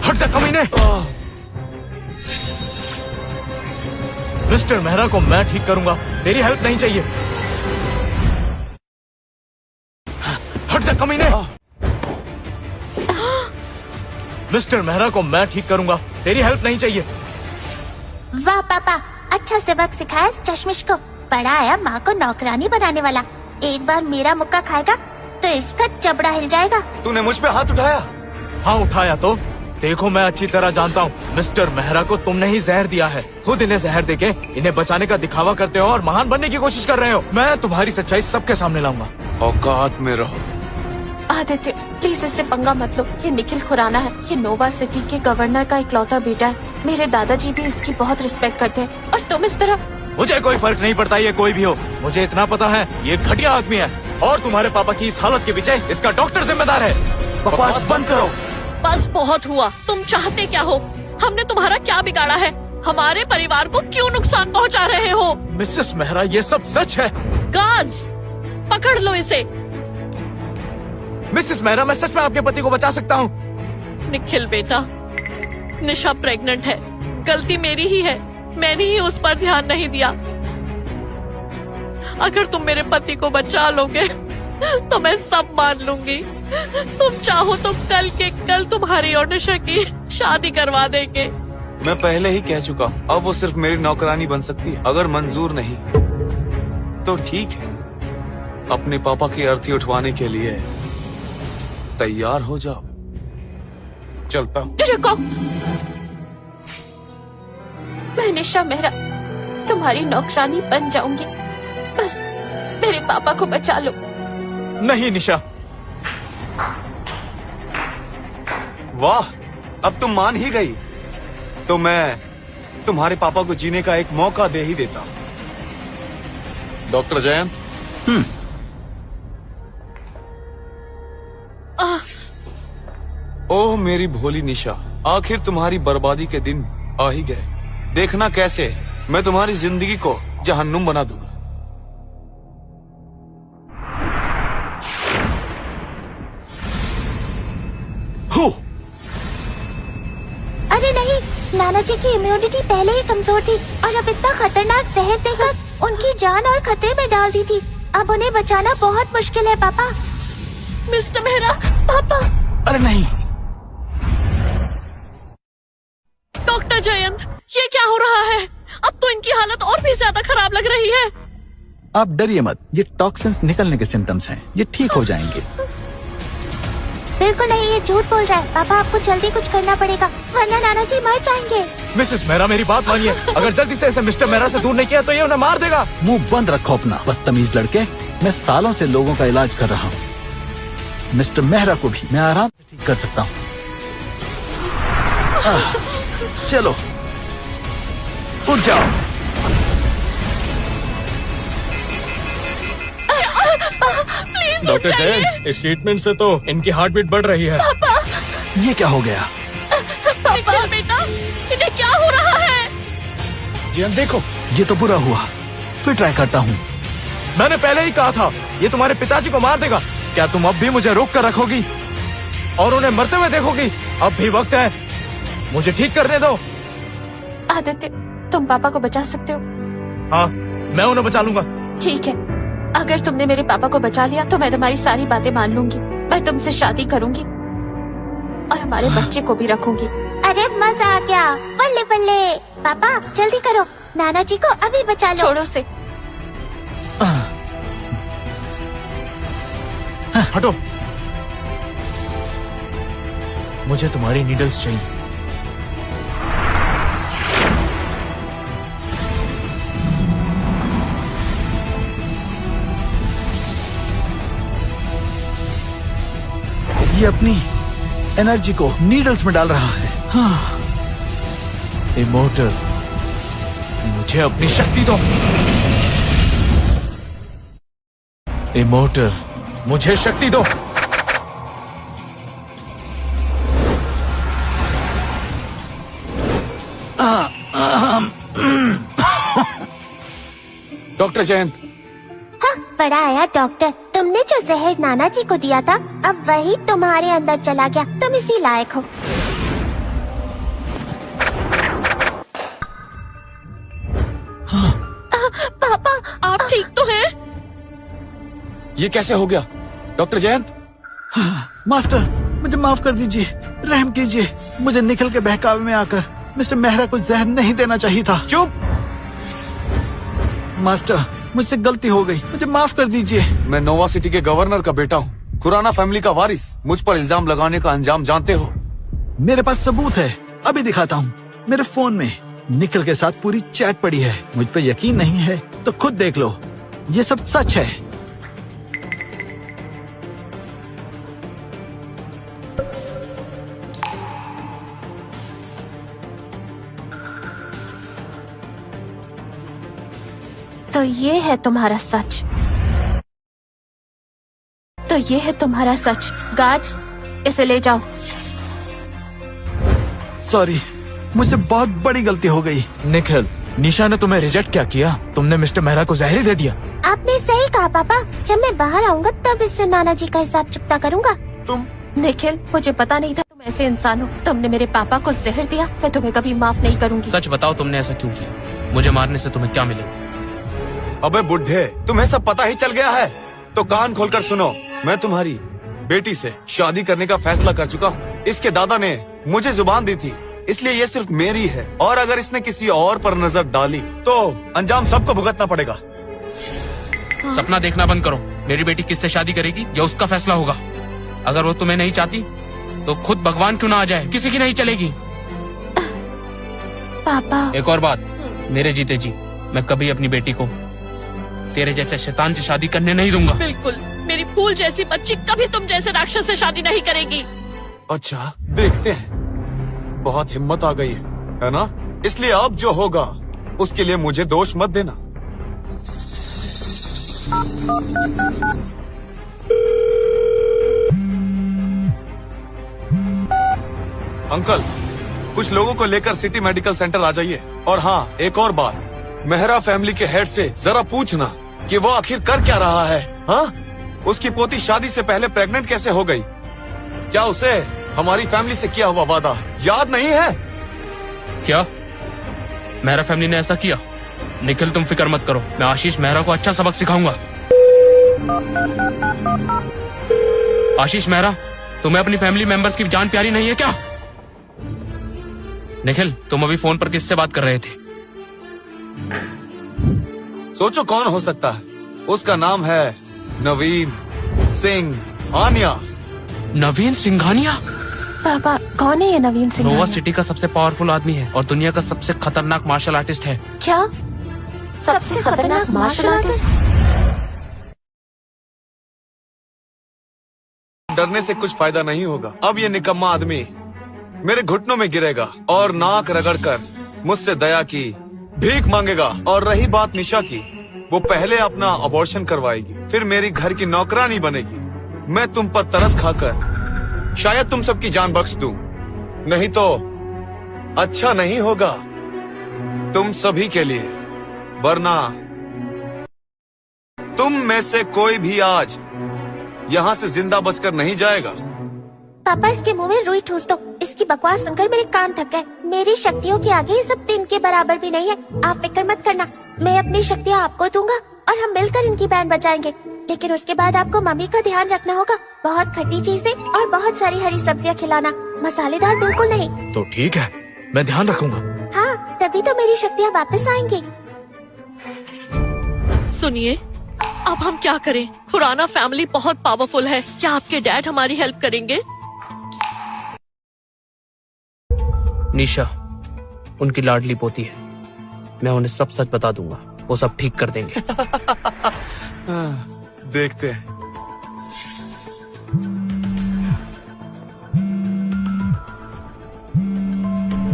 हट जा कमीने! मिस्टर मेहरा को मैं ठीक करूंगा, तेरी हेल्प नहीं चाहिए। हट जा कमीने! मिस्टर मेहरा को मैं ठीक करूंगा, तेरी हेल्प नहीं चाहिए। वाह पापा, अच्छा सबक सिखाया इस चश्मिश को। बड़ा आया माँ को नौकरानी बनाने वाला। एक बार मेरा मुक्का खाएगा तो इसका जबड़ा हिल जाएगा। तूने मुझ पे हाथ उठाया? हाँ उठाया तो। देखो मैं अच्छी तरह जानता हूँ, मिस्टर मेहरा को तुमने ही जहर दिया है। खुद इन्हें जहर देके इन्हें बचाने का दिखावा करते हो और महान बनने की कोशिश कर रहे हो। मैं तुम्हारी सच्चाई सबके सामने लाऊंगा। औकात में रहो। आदित्य प्लीज इससे पंगा मत लो। ये निखिल खुराना है, ये नोवा सिटी के गवर्नर का इकलौता बेटा है। मेरे दादाजी भी इसकी बहुत रिस्पेक्ट करते हैं और तुम इस तरह। मुझे कोई फर्क नहीं पड़ता ये कोई भी हो, मुझे इतना पता है ये घटिया आदमी है और तुम्हारे पापा की इस हालत के पीछे इसका डॉक्टर जिम्मेदार है। बकवास बंद करो। बस बहुत हुआ। तुम चाहते क्या हो? हमने तुम्हारा क्या बिगाड़ा है? हमारे परिवार को क्यों नुकसान पहुंचा रहे हो? मिसेस मेहरा ये सब सच है। गार्ड्स, पकड़ लो इसे। मिसेस मेहरा मैं सच में आपके पति को बचा सकता हूँ। निखिल बेटा, निशा प्रेग्नेंट है। गलती मेरी ही है, मैंने ही उस पर ध्यान नहीं दिया। अगर तुम मेरे पति को बचा लोगे तो मैं सब मान लूंगी। तुम चाहो तो कल के कल तुम्हारी और निशा की शादी करवा देंगे। मैं पहले ही कह चुका हूँ, अब वो सिर्फ मेरी नौकरानी बन सकती है। अगर मंजूर नहीं तो ठीक है, अपने पापा की अर्थी उठवाने के लिए तैयार हो जाओ। चलता हूँ। रुको, मैं निशा मेहरा तुम्हारी नौकरानी बन जाऊंगी। बस मेरे पापा को बचा लो। नहीं निशा। वाह, अब तुम मान ही गई तो मैं तुम्हारे पापा को जीने का एक मौका दे ही देता। डॉक्टर जयंत। ओह मेरी भोली निशा, आखिर तुम्हारी बर्बादी के दिन आ ही गए। देखना कैसे मैं तुम्हारी जिंदगी को जहन्नुम बना दूंगा। अरे नहीं, नाना जी की इम्यूनिटी पहले ही कमजोर थी और अब इतना खतरनाक जहर देकर उनकी जान और खतरे में डाल दी थी। अब उन्हें बचाना बहुत मुश्किल है पापा। मिस्टर मेहरा, पापा। अरे नहीं। डॉक्टर जयंत, ये क्या हो रहा है? अब तो इनकी हालत और भी ज्यादा खराब लग रही है। आप डरिए मत, ये टॉक्सिन्स निकलने के सिम्टम्स हैं, ये ठीक हो जाएंगे। बिल्कुल नहीं, ये झूठ बोल रहा है। पापा आपको जल्दी कुछ करना पड़ेगा वरना नाना जी मर जाएंगे। मिसेस मेहरा, मेरी बात मानिए। अगर जल्दी से इसे मिस्टर मेहरा से दूर नहीं किया तो ये उन्हें मार देगा। मुंह बंद रखो अपना, बदतमीज लड़के। मैं सालों से लोगों का इलाज कर रहा हूँ। मिस्टर मेहरा को भी मैं आराम से ठीक कर सकता हूँ। चलो उठ जाओ। डॉक्टर जयंत, इस ट्रीटमेंट से तो इनकी हार्ट बीट बढ़ रही है। ये क्या हो गया? पापा बेटा, इन्हें क्या हो रहा है? जयंत देखो, ये तो बुरा हुआ। फिर ट्राई करता हूँ। मैंने पहले ही कहा था ये तुम्हारे पिताजी को मार देगा। क्या तुम अब भी मुझे रोक कर रखोगी और उन्हें मरते हुए देखोगी? अब भी वक्त है, मुझे ठीक करने दो। आदित्य, तुम पापा को बचा सकते हो? हाँ, मैं उन्हें बचा लूंगा। ठीक है, अगर तुमने मेरे पापा को बचा लिया तो मैं तुम्हारी सारी बातें मान लूंगी। मैं तुमसे शादी करूंगी और हमारे बच्चे को भी रखूंगी। अरे मजा आ गया, बल्ले बल्ले। पापा जल्दी करो, नाना जी को अभी बचा लो। छोड़ो से। हटो, मुझे तुम्हारी नीडल्स चाहिए। ये अपनी एनर्जी को नीडल्स में डाल रहा है। हाँ। इमोर्टल, मुझे अपनी शक्ति दो। इमोर्टल, मुझे शक्ति दो। डॉक्टर जयंत। हाँ, बड़ा आया डॉक्टर। तुमने जो जहर नाना जी को दिया था अब वही तुम्हारे अंदर चला गया। तुम इसी लायक हो। पापा, आप ठीक तो हैं? ये कैसे हो गया डॉक्टर जयंत? मास्टर, मुझे माफ कर दीजिए, रहम कीजिए। मुझे निखिल के बहकावे में आकर मिस्टर मेहरा को जहर नहीं देना चाहिए था। चुप। मास्टर, मुझसे गलती हो गई, मुझे माफ कर दीजिए। मैं नोवा सिटी के गवर्नर का बेटा हूँ, खुराना फैमिली का वारिस। मुझ पर इल्जाम लगाने का अंजाम जानते हो? मेरे पास सबूत है, अभी दिखाता हूँ। मेरे फोन में निखिल के साथ पूरी चैट पड़ी है। मुझ पे यकीन नहीं है तो खुद देख लो, ये सब सच है। तो ये है तुम्हारा सच। तो ये है तुम्हारा सच। गार्ड्स, इसे ले जाओ। सॉरी, मुझसे बहुत बड़ी गलती हो गई। निखिल, निशा ने तुम्हें रिजेक्ट क्या किया? तुमने मिस्टर मेहरा को जहर ही दे दिया। आपने सही कहा पापा। जब मैं बाहर आऊंगा तब इससे नाना जी का हिसाब चुकता करूंगा। तुम निखिल, मुझे पता नहीं था तुम ऐसे इंसान हो। तुमने मेरे पापा को जहर दिया, मैं तुम्हें कभी माफ नहीं करूंगी। सच बताओ, तुमने ऐसा क्यों किया? मुझे मारने से तुम्हें क्या मिलेगा? अबे बुढ़े, तुम्हें सब पता ही चल गया है तो कान खोलकर सुनो। मैं तुम्हारी बेटी से शादी करने का फैसला कर चुका हूँ। इसके दादा ने मुझे जुबान दी थी, इसलिए ये सिर्फ मेरी है। और अगर इसने किसी और पर नजर डाली तो अंजाम सबको भुगतना पड़ेगा। सपना देखना बंद करो। मेरी बेटी किससे शादी करेगी ये उसका फैसला होगा। अगर वो तुम्हें नहीं चाहती तो खुद भगवान क्यों ना आ जाए, किसी की नहीं चलेगी। पापा, एक और बात, मेरे जीते जी मैं कभी अपनी बेटी को तेरे जैसे शैतान से शादी करने नहीं दूंगा। बिल्कुल, मेरी फूल जैसी बच्ची कभी तुम जैसे राक्षस से शादी नहीं करेगी। अच्छा, देखते हैं। बहुत हिम्मत आ गई है ना? इसलिए अब जो होगा उसके लिए मुझे दोष मत देना। अंकल, कुछ लोगों को लेकर सिटी मेडिकल सेंटर आ जाइए। और हाँ, एक और बात, मेहरा फैमिली के हेड से जरा पूछना कि वो आखिर कर क्या रहा है। हाँ, उसकी पोती शादी से पहले प्रेग्नेंट कैसे हो गई? क्या उसे हमारी फैमिली से किया हुआ वादा याद नहीं है? क्या मेहरा फैमिली ने ऐसा किया? निखिल, तुम फिक्र मत करो, मैं आशीष मेहरा को अच्छा सबक सिखाऊंगा। आशीष मेहरा, तुम्हें अपनी फैमिली मेंबर्स की जान प्यारी नहीं है क्या? निखिल, तुम अभी फोन पर किससे बात कर रहे थे? सोचो कौन हो सकता है। उसका नाम है नवीन सिंह आनिया। नवीन सिंघानिया? पापा, कौन है ये नवीन सिंह? नोवा सिटी का सबसे पावरफुल आदमी है और दुनिया का सबसे खतरनाक मार्शल आर्टिस्ट है। क्या? सबसे खतरनाक मार्शल आर्टिस्ट? डरने से कुछ फायदा नहीं होगा। अब ये निकम्मा आदमी मेरे घुटनों में गिरेगा और नाक रगड़कर मुझसे दया की भीख मांगेगा। और रही बात निशा की, वो पहले अपना अबॉर्शन करवाएगी, फिर मेरी घर की नौकरानी बनेगी। मैं तुम पर तरस खाकर शायद तुम सबकी जान बख्श दूं, नहीं तो अच्छा नहीं होगा तुम सभी के लिए। वरना तुम में से कोई भी आज यहाँ से जिंदा बचकर नहीं जाएगा। पापा, इसके मुंह में रुई ठूस दो। इसकी बकवास सुनकर मेरे कान थक गए। मेरी शक्तियों के आगे ये सब तिन के बराबर भी नहीं है। आप फिक्र मत करना, मैं अपनी शक्तियाँ आपको दूंगा और हम मिलकर इनकी बैंड बजाएंगे। लेकिन उसके बाद आपको मम्मी का ध्यान रखना होगा। बहुत खट्टी चीजें और बहुत सारी हरी सब्जियाँ खिलाना, मसालेदार बिल्कुल नहीं। तो ठीक है, मैं ध्यान रखूंगा। हाँ, तभी तो मेरी शक्तियाँ वापस आएंगी। सुनिए, अब हम क्या करें? खुराना फैमिली बहुत पावरफुल है। क्या आपके डैड हमारी हेल्प करेंगे? निशा उनकी लाडली पोती है, मैं उन्हें सब सच बता दूंगा, वो सब ठीक कर देंगे। देखते हैं।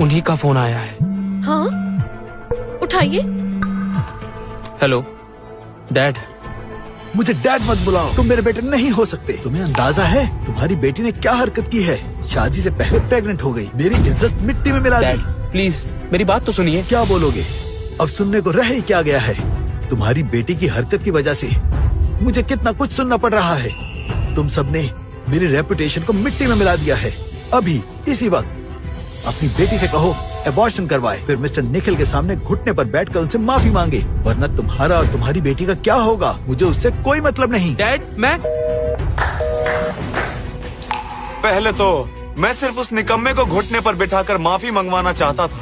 उन्हीं का फोन आया है। हाँ, उठाइए। Hello dad. मुझे डैड मत बुलाओ, तुम मेरे बेटे नहीं हो सकते। तुम्हें अंदाजा है तुम्हारी बेटी ने क्या हरकत की है? शादी से पहले प्रेग्नेंट हो गई, मेरी इज्जत मिट्टी में मिला दी। प्लीज मेरी बात तो सुनिए। क्या बोलोगे? अब सुनने को रह ही क्या गया है? तुम्हारी बेटी की हरकत की वजह से मुझे कितना कुछ सुनना पड़ रहा है। तुम सबने मेरी रेपुटेशन को मिट्टी में मिला दिया है। अभी इसी वक्त अपनी बेटी से कहो एबॉर्शन करवाए, फिर मिस्टर निखिल के सामने घुटने पर बैठकर उनसे माफी मांगे, वरना तुम्हारा और तुम्हारी बेटी का क्या होगा मुझे उससे कोई मतलब नहीं। डैड, मैं पहले तो मैं सिर्फ उस निकम्मे को घुटने पर बिठाकर माफी मंगवाना चाहता था,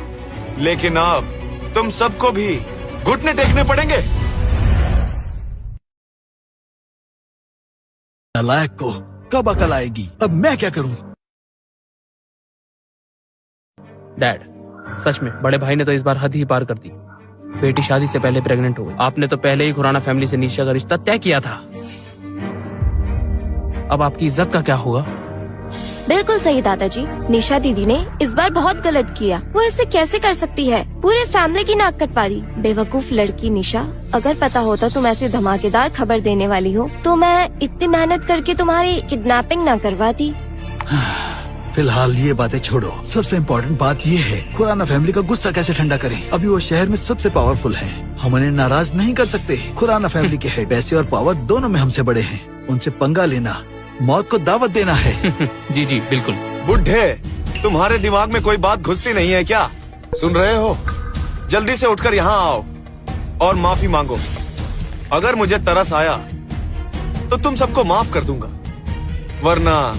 लेकिन अब तुम सबको भी घुटने टेकने पड़ेंगे। नालायक को कब अकल आएगी? अब मैं क्या करूं? डैड, सच में बड़े भाई ने तो इस बार हद ही पार कर दी। बेटी शादी से पहले प्रेग्नेंट हो गई। आपने तो पहले ही खुराना फैमिली से निशा का रिश्ता तय किया था। अब आपकी इज्जत का क्या होगा? बिल्कुल सही दादाजी, निशा दीदी ने इस बार बहुत गलत किया। वो ऐसे कैसे कर सकती है? पूरे फैमिली की नाक कटवा दी। बेवकूफ लड़की निशा, अगर पता होता तुम ऐसी धमाकेदार खबर देने वाली हो तो मैं इतनी मेहनत करके तुम्हारी किडनैपिंग ना करवाती। फिलहाल ये बातें छोड़ो, सबसे इम्पोर्टेंट बात ये है खुराना फैमिली का गुस्सा कैसे ठंडा करें। अभी वो शहर में सबसे पावरफुल हैं, हम उन्हें नाराज नहीं कर सकते। खुराना फैमिली के हैं, पैसे और पावर दोनों में हमसे बड़े हैं। उनसे पंगा लेना मौत को दावत देना है। जी जी बिल्कुल। बुढ़े, तुम्हारे दिमाग में कोई बात घुसती नहीं है क्या? सुन रहे हो? जल्दी से उठकर यहाँ आओ और माफी मांगो। अगर मुझे तरस आया तो तुम सबको माफ कर दूंगा, वरना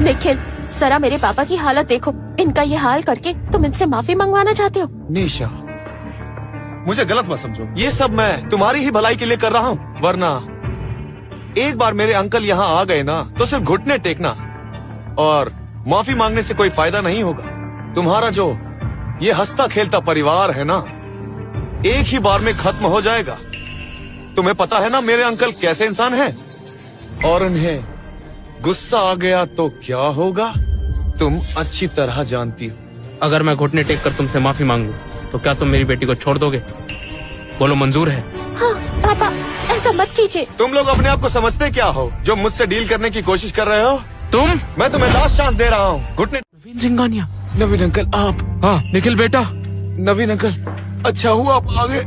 निखिल, जरा मेरे पापा की हालत देखो। इनका ये हाल करके तुम इनसे माफी मंगवाना चाहते हो? निशा, मुझे गलत मत समझो, ये सब मैं तुम्हारी ही भलाई के लिए कर रहा हूँ। वरना एक बार मेरे अंकल यहाँ आ गए ना तो सिर्फ घुटने टेकना और माफी मांगने से कोई फायदा नहीं होगा। तुम्हारा जो ये हंसता खेलता परिवार है ना, एक ही बार में खत्म हो जाएगा। तुम्हें पता है ना मेरे अंकल कैसे इंसान हैं, और उन्हें गुस्सा आ गया तो क्या होगा तुम अच्छी तरह जानती हो। अगर मैं घुटने टेक कर तुमसे माफी मांगू तो क्या तुम मेरी बेटी को छोड़ दोगे? बोलो, मंजूर है? हाँ पापा, ऐसा मत कीजिए। तुम लोग अपने आप को समझते क्या हो जो मुझसे डील करने की कोशिश कर रहे हो? मैं तुम्हें लास्ट चांस दे रहा हूँ। घुटने। नवीन सिंघानिया। नवीन अंकल आप? हाँ निखिल बेटा। नवीन अंकल अच्छा हुआ आप आ गए।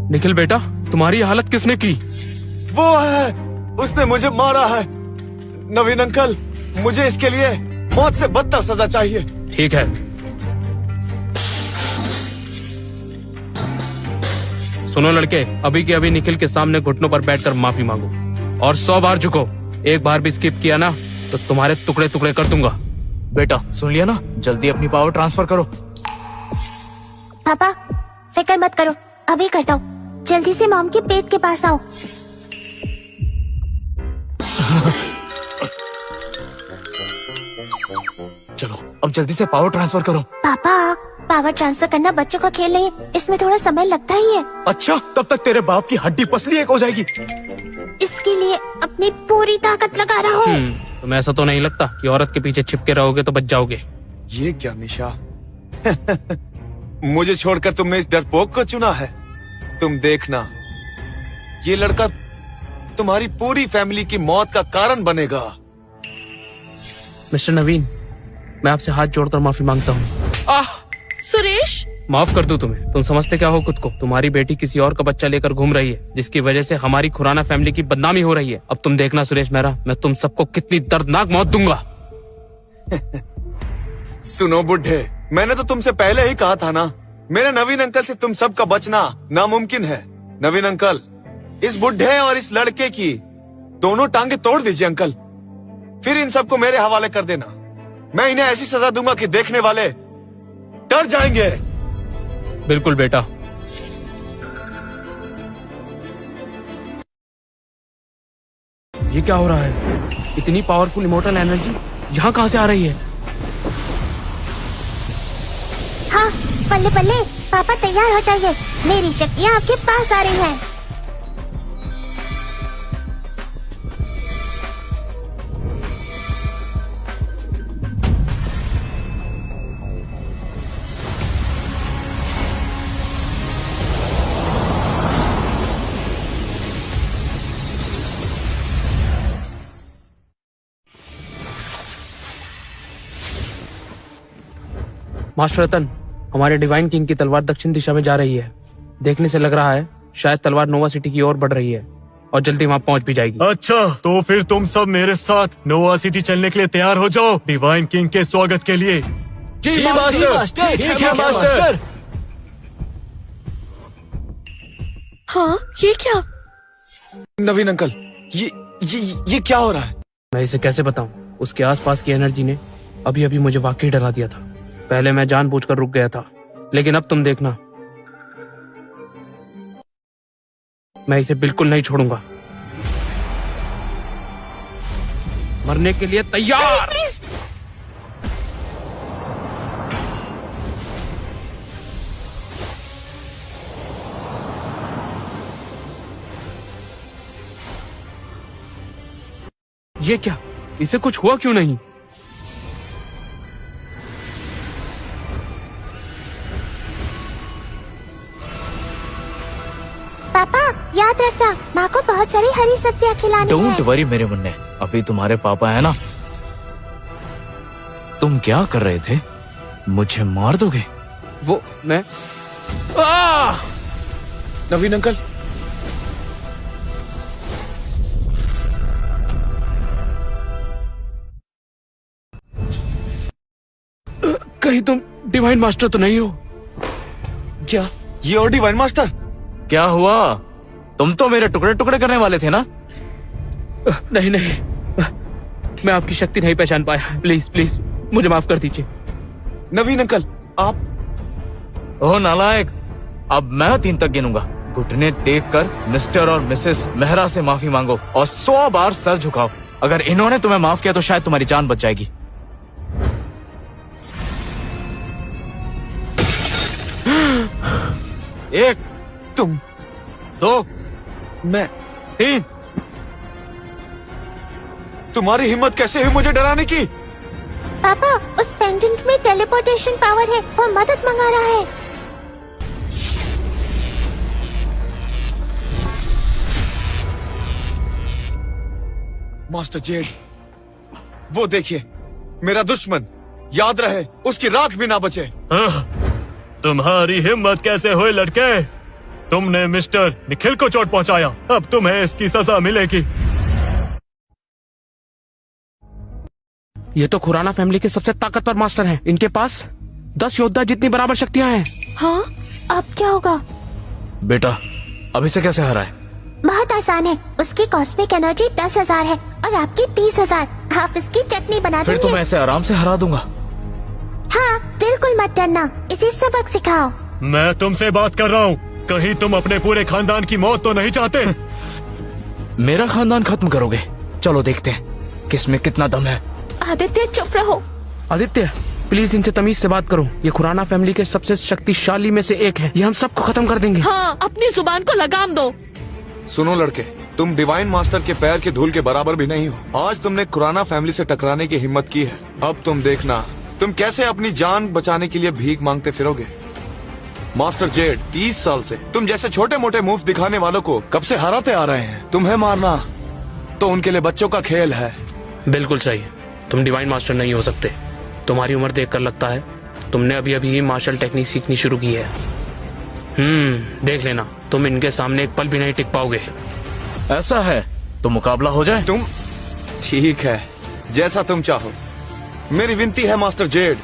निखिल बेटा, तुम्हारी हालत किसने की? वो है, उसने मुझे मारा है। नवीन अंकल, मुझे इसके लिए मौत से बदतर सजा चाहिए। ठीक है, सुनो लड़के, अभी के अभी निखिल के सामने घुटनों पर बैठकर माफी मांगो और 100 बार झुको। एक बार भी स्किप किया ना तो तुम्हारे टुकड़े टुकड़े कर दूंगा। बेटा सुन लिया ना, जल्दी अपनी पावर ट्रांसफर करो। पापा फिक्र मत करो, अभी करता हूँ। जल्दी से मॉम के पेट के पास आओ। चलो अब जल्दी से पावर ट्रांसफर करो। पापा पावर ट्रांसफर करना बच्चों का खेल नहीं है, इसमें थोड़ा समय लगता ही है। अच्छा, तब तक तेरे बाप की हड्डी पसली एक हो जाएगी। इसके लिए अपनी पूरी ताकत लगा रहा हूँ। तुम्हें ऐसा तो नहीं लगता कि औरत के पीछे छिपके रहोगे तो बच जाओगे? ये क्या निशा? मुझे छोड़कर तुमने इस डरपोक को चुना है। तुम देखना, ये लड़का तुम्हारी पूरी फैमिली की मौत का कारण बनेगा। मिस्टर नवीन, मैं आपसे हाथ जोड़कर माफी मांगता हूँ। सुरेश, माफ कर दूं तुम्हें। तुम समझते क्या हो खुद को? तुम्हारी बेटी किसी और का बच्चा लेकर घूम रही है, जिसकी वजह से हमारी खुराना फैमिली की बदनामी हो रही है। अब तुम देखना सुरेश मेहरा, मैं तुम सबको कितनी दर्दनाक मौत दूंगा। सुनो बुढ़े, मैंने तो तुमसे पहले ही कहा था ना, मेरे नवीन अंकल से तुम सबका बचना नामुमकिन है। नवीन अंकल, इस बुढ़े और इस लड़के की दोनों टांगे तोड़ दीजिए अंकल, फिर इन सबको मेरे हवाले कर देना। मैं इन्हें ऐसी सजा दूंगा कि देखने वाले डर जाएंगे। बिल्कुल बेटा। ये क्या हो रहा है? इतनी पावरफुल इमोर्टल एनर्जी यहाँ कहाँ से आ रही है? हाँ बल्ले बल्ले, पापा तैयार हो जाइए, मेरी शक्तियाँ आपके पास आ रही हैं। मास्टर रतन, हमारे डिवाइन किंग की तलवार दक्षिण दिशा में जा रही है। देखने से लग रहा है शायद तलवार नोवा सिटी की ओर बढ़ रही है और जल्दी वहाँ पहुँच भी जाएगी। अच्छा, तो फिर तुम सब मेरे साथ नोवा सिटी चलने के लिए तैयार हो जाओ, डिवाइन किंग के स्वागत के लिए। जी मास्टर, ठीक है मास्टर। हाँ ये क्या? नवीन अंकल, ये क्या हो रहा है? मैं इसे कैसे बताऊं? उसके आसपास की एनर्जी ने अभी अभी मुझे वाकई डरा दिया था। पहले मैं जानबूझकर रुक गया था, लेकिन अब तुम देखना, मैं इसे बिल्कुल नहीं छोड़ूंगा। मरने के लिए तैयार। ये क्या? इसे कुछ हुआ क्यों नहीं? पापा याद रखना, माँ को बहुत सारी हरी सब्जियाँ खिलानी डोंट है। वरी मेरे मुन्ने, अभी तुम्हारे पापा है ना। तुम क्या कर रहे थे? मुझे मार दोगे? वो मैं नवीन अंकल, कहीं तुम डिवाइन मास्टर तो नहीं हो? क्या ये और डिवाइन मास्टर? क्या हुआ? तुम तो मेरे टुकड़े टुकड़े करने वाले थे ना? नहीं नहीं, मैं आपकी शक्ति नहीं पहचान पाया। प्लीज प्लीज मुझे माफ कर दीजिए। नवीन अंकल आप? ओह नालायक, अब मैं 3 तक गिनूंगा। घुटने टेक कर मिस्टर और मिसेस मेहरा से माफी मांगो और 100 बार सर झुकाओ। अगर इन्होंने तुम्हें माफ किया तो शायद तुम्हारी जान बच जाएगी। 1, तुम 2, मैं 3, तुम्हारी हिम्मत कैसे हुई मुझे डराने की? पापा, उस पेंडेंट में टेलीपोर्टेशन पावर है, वो मदद मंगा रहा है। मास्टर जेड, वो देखिए, मेरा दुश्मन, याद रहे उसकी राख भी ना बचे। तुम्हारी हिम्मत कैसे हुई लड़के? तुमने मिस्टर निखिल को चोट पहुंचाया, अब तुम्हें इसकी सजा मिलेगी। ये तो खुराना फैमिली के सबसे ताकतवर मास्टर हैं। इनके पास 10 योद्धा जितनी बराबर शक्तियां हैं। हाँ, अब क्या होगा? बेटा, अब इसे कैसे हराए? बहुत आसान है, उसकी कॉस्मिक एनर्जी 10,000 है और आपकी 30,000। आप इसकी चटनी बना फिर देंगे। तो मैं ऐसे आराम से हरा दूंगा। हाँ, बिल्कुल मत डरना, इसे सबक सिखाओ। मैं तुमसे बात कर रहा हूँ, कहीं तुम अपने पूरे खानदान की मौत तो नहीं चाहते? मेरा खानदान खत्म करोगे? चलो देखते हैं किसमें कितना दम है। आदित्य, चुप रहो। आदित्य, प्लीज इनसे तमीज से बात करो। ये खुराना फैमिली के सबसे शक्तिशाली में से एक है। ये हम सबको खत्म कर देंगे। हाँ, अपनी जुबान को लगाम दो। सुनो लड़के, तुम डिवाइन मास्टर के पैर के धूल के बराबर भी नहीं हो। आज तुमने खुराना फैमिली से टकराने की हिम्मत की है, अब तुम देखना तुम कैसे अपनी जान बचाने के लिए भीख मांगते फिरोगे। मास्टर जेड, 30 साल से तुम जैसे छोटे मोटे मूव दिखाने वालों को कब से हराते आ रहे हैं। तुम्हें मारना तो उनके लिए बच्चों का खेल है। बिल्कुल सही, तुम डिवाइन मास्टर नहीं हो सकते। तुम्हारी उम्र देखकर लगता है तुमने अभी अभी मार्शल टेक्निक सीखनी शुरू की है। देख लेना, तुम इनके सामने एक पल भी नहीं टिक पाओगे। ऐसा है तो मुकाबला हो जाए। तुम ठीक है, जैसा तुम चाहो। मेरी विनती है मास्टर जेड,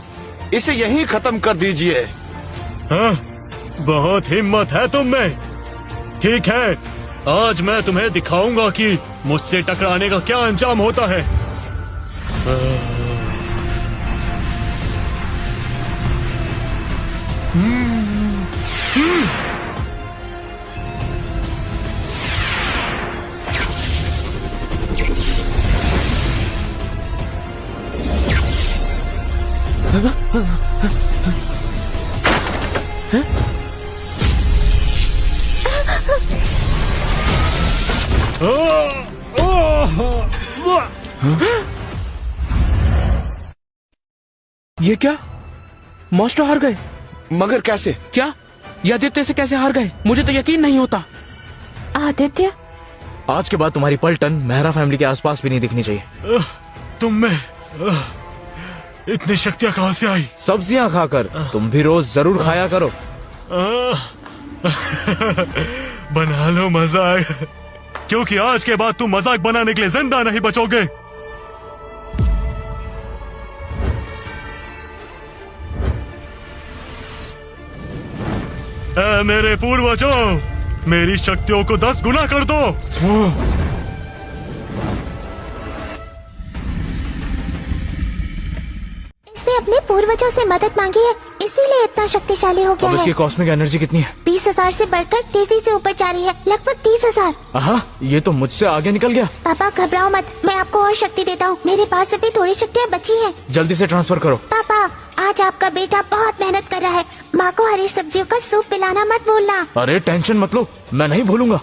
इसे यहीं खत्म कर दीजिए। हाँ? बहुत हिम्मत है तुम में। ठीक है, आज मैं तुम्हें दिखाऊंगा कि मुझसे टकराने का क्या अंजाम होता है। ये क्या? मास्टर हार गए? मगर कैसे? क्या ये आदित्य से कैसे हार गए? मुझे तो यकीन नहीं होता। आदित्य, आज के बाद तुम्हारी पलटन मेहरा फैमिली के आसपास भी नहीं दिखनी चाहिए। तुम में इतनी शक्तियाँ कहाँ से आई? सब्जियां खाकर। तुम भी रोज जरूर खाया करो। बना लो मजाक, क्योंकि आज के बाद तुम मजाक बनाने के लिए जिंदा नहीं बचोगे। मेरे पूर्वजों, मेरी शक्तियों को 10 गुना कर दो। इसने अपने पूर्वजों से मदद मांगी है, इसीलिए इतना शक्तिशाली हो गया अब इसकी है। कॉस्मिक एनर्जी कितनी है? 20,000 से बढ़कर तेजी से ऊपर जा रही है, लगभग 30,000। हाँ, ये तो मुझसे आगे निकल गया। पापा घबराओ मत, मैं आपको और शक्ति देता हूँ। मेरे पास अभी थोड़ी शक्तियाँ बची हैं। जल्दी से ट्रांसफर करो। पापा, आज आपका बेटा बहुत मेहनत कर रहा है। माँ को हरी सब्जियों का सूप पिलाना मत भूलना। अरे टेंशन मत लो, मैं नहीं भूलूंगा।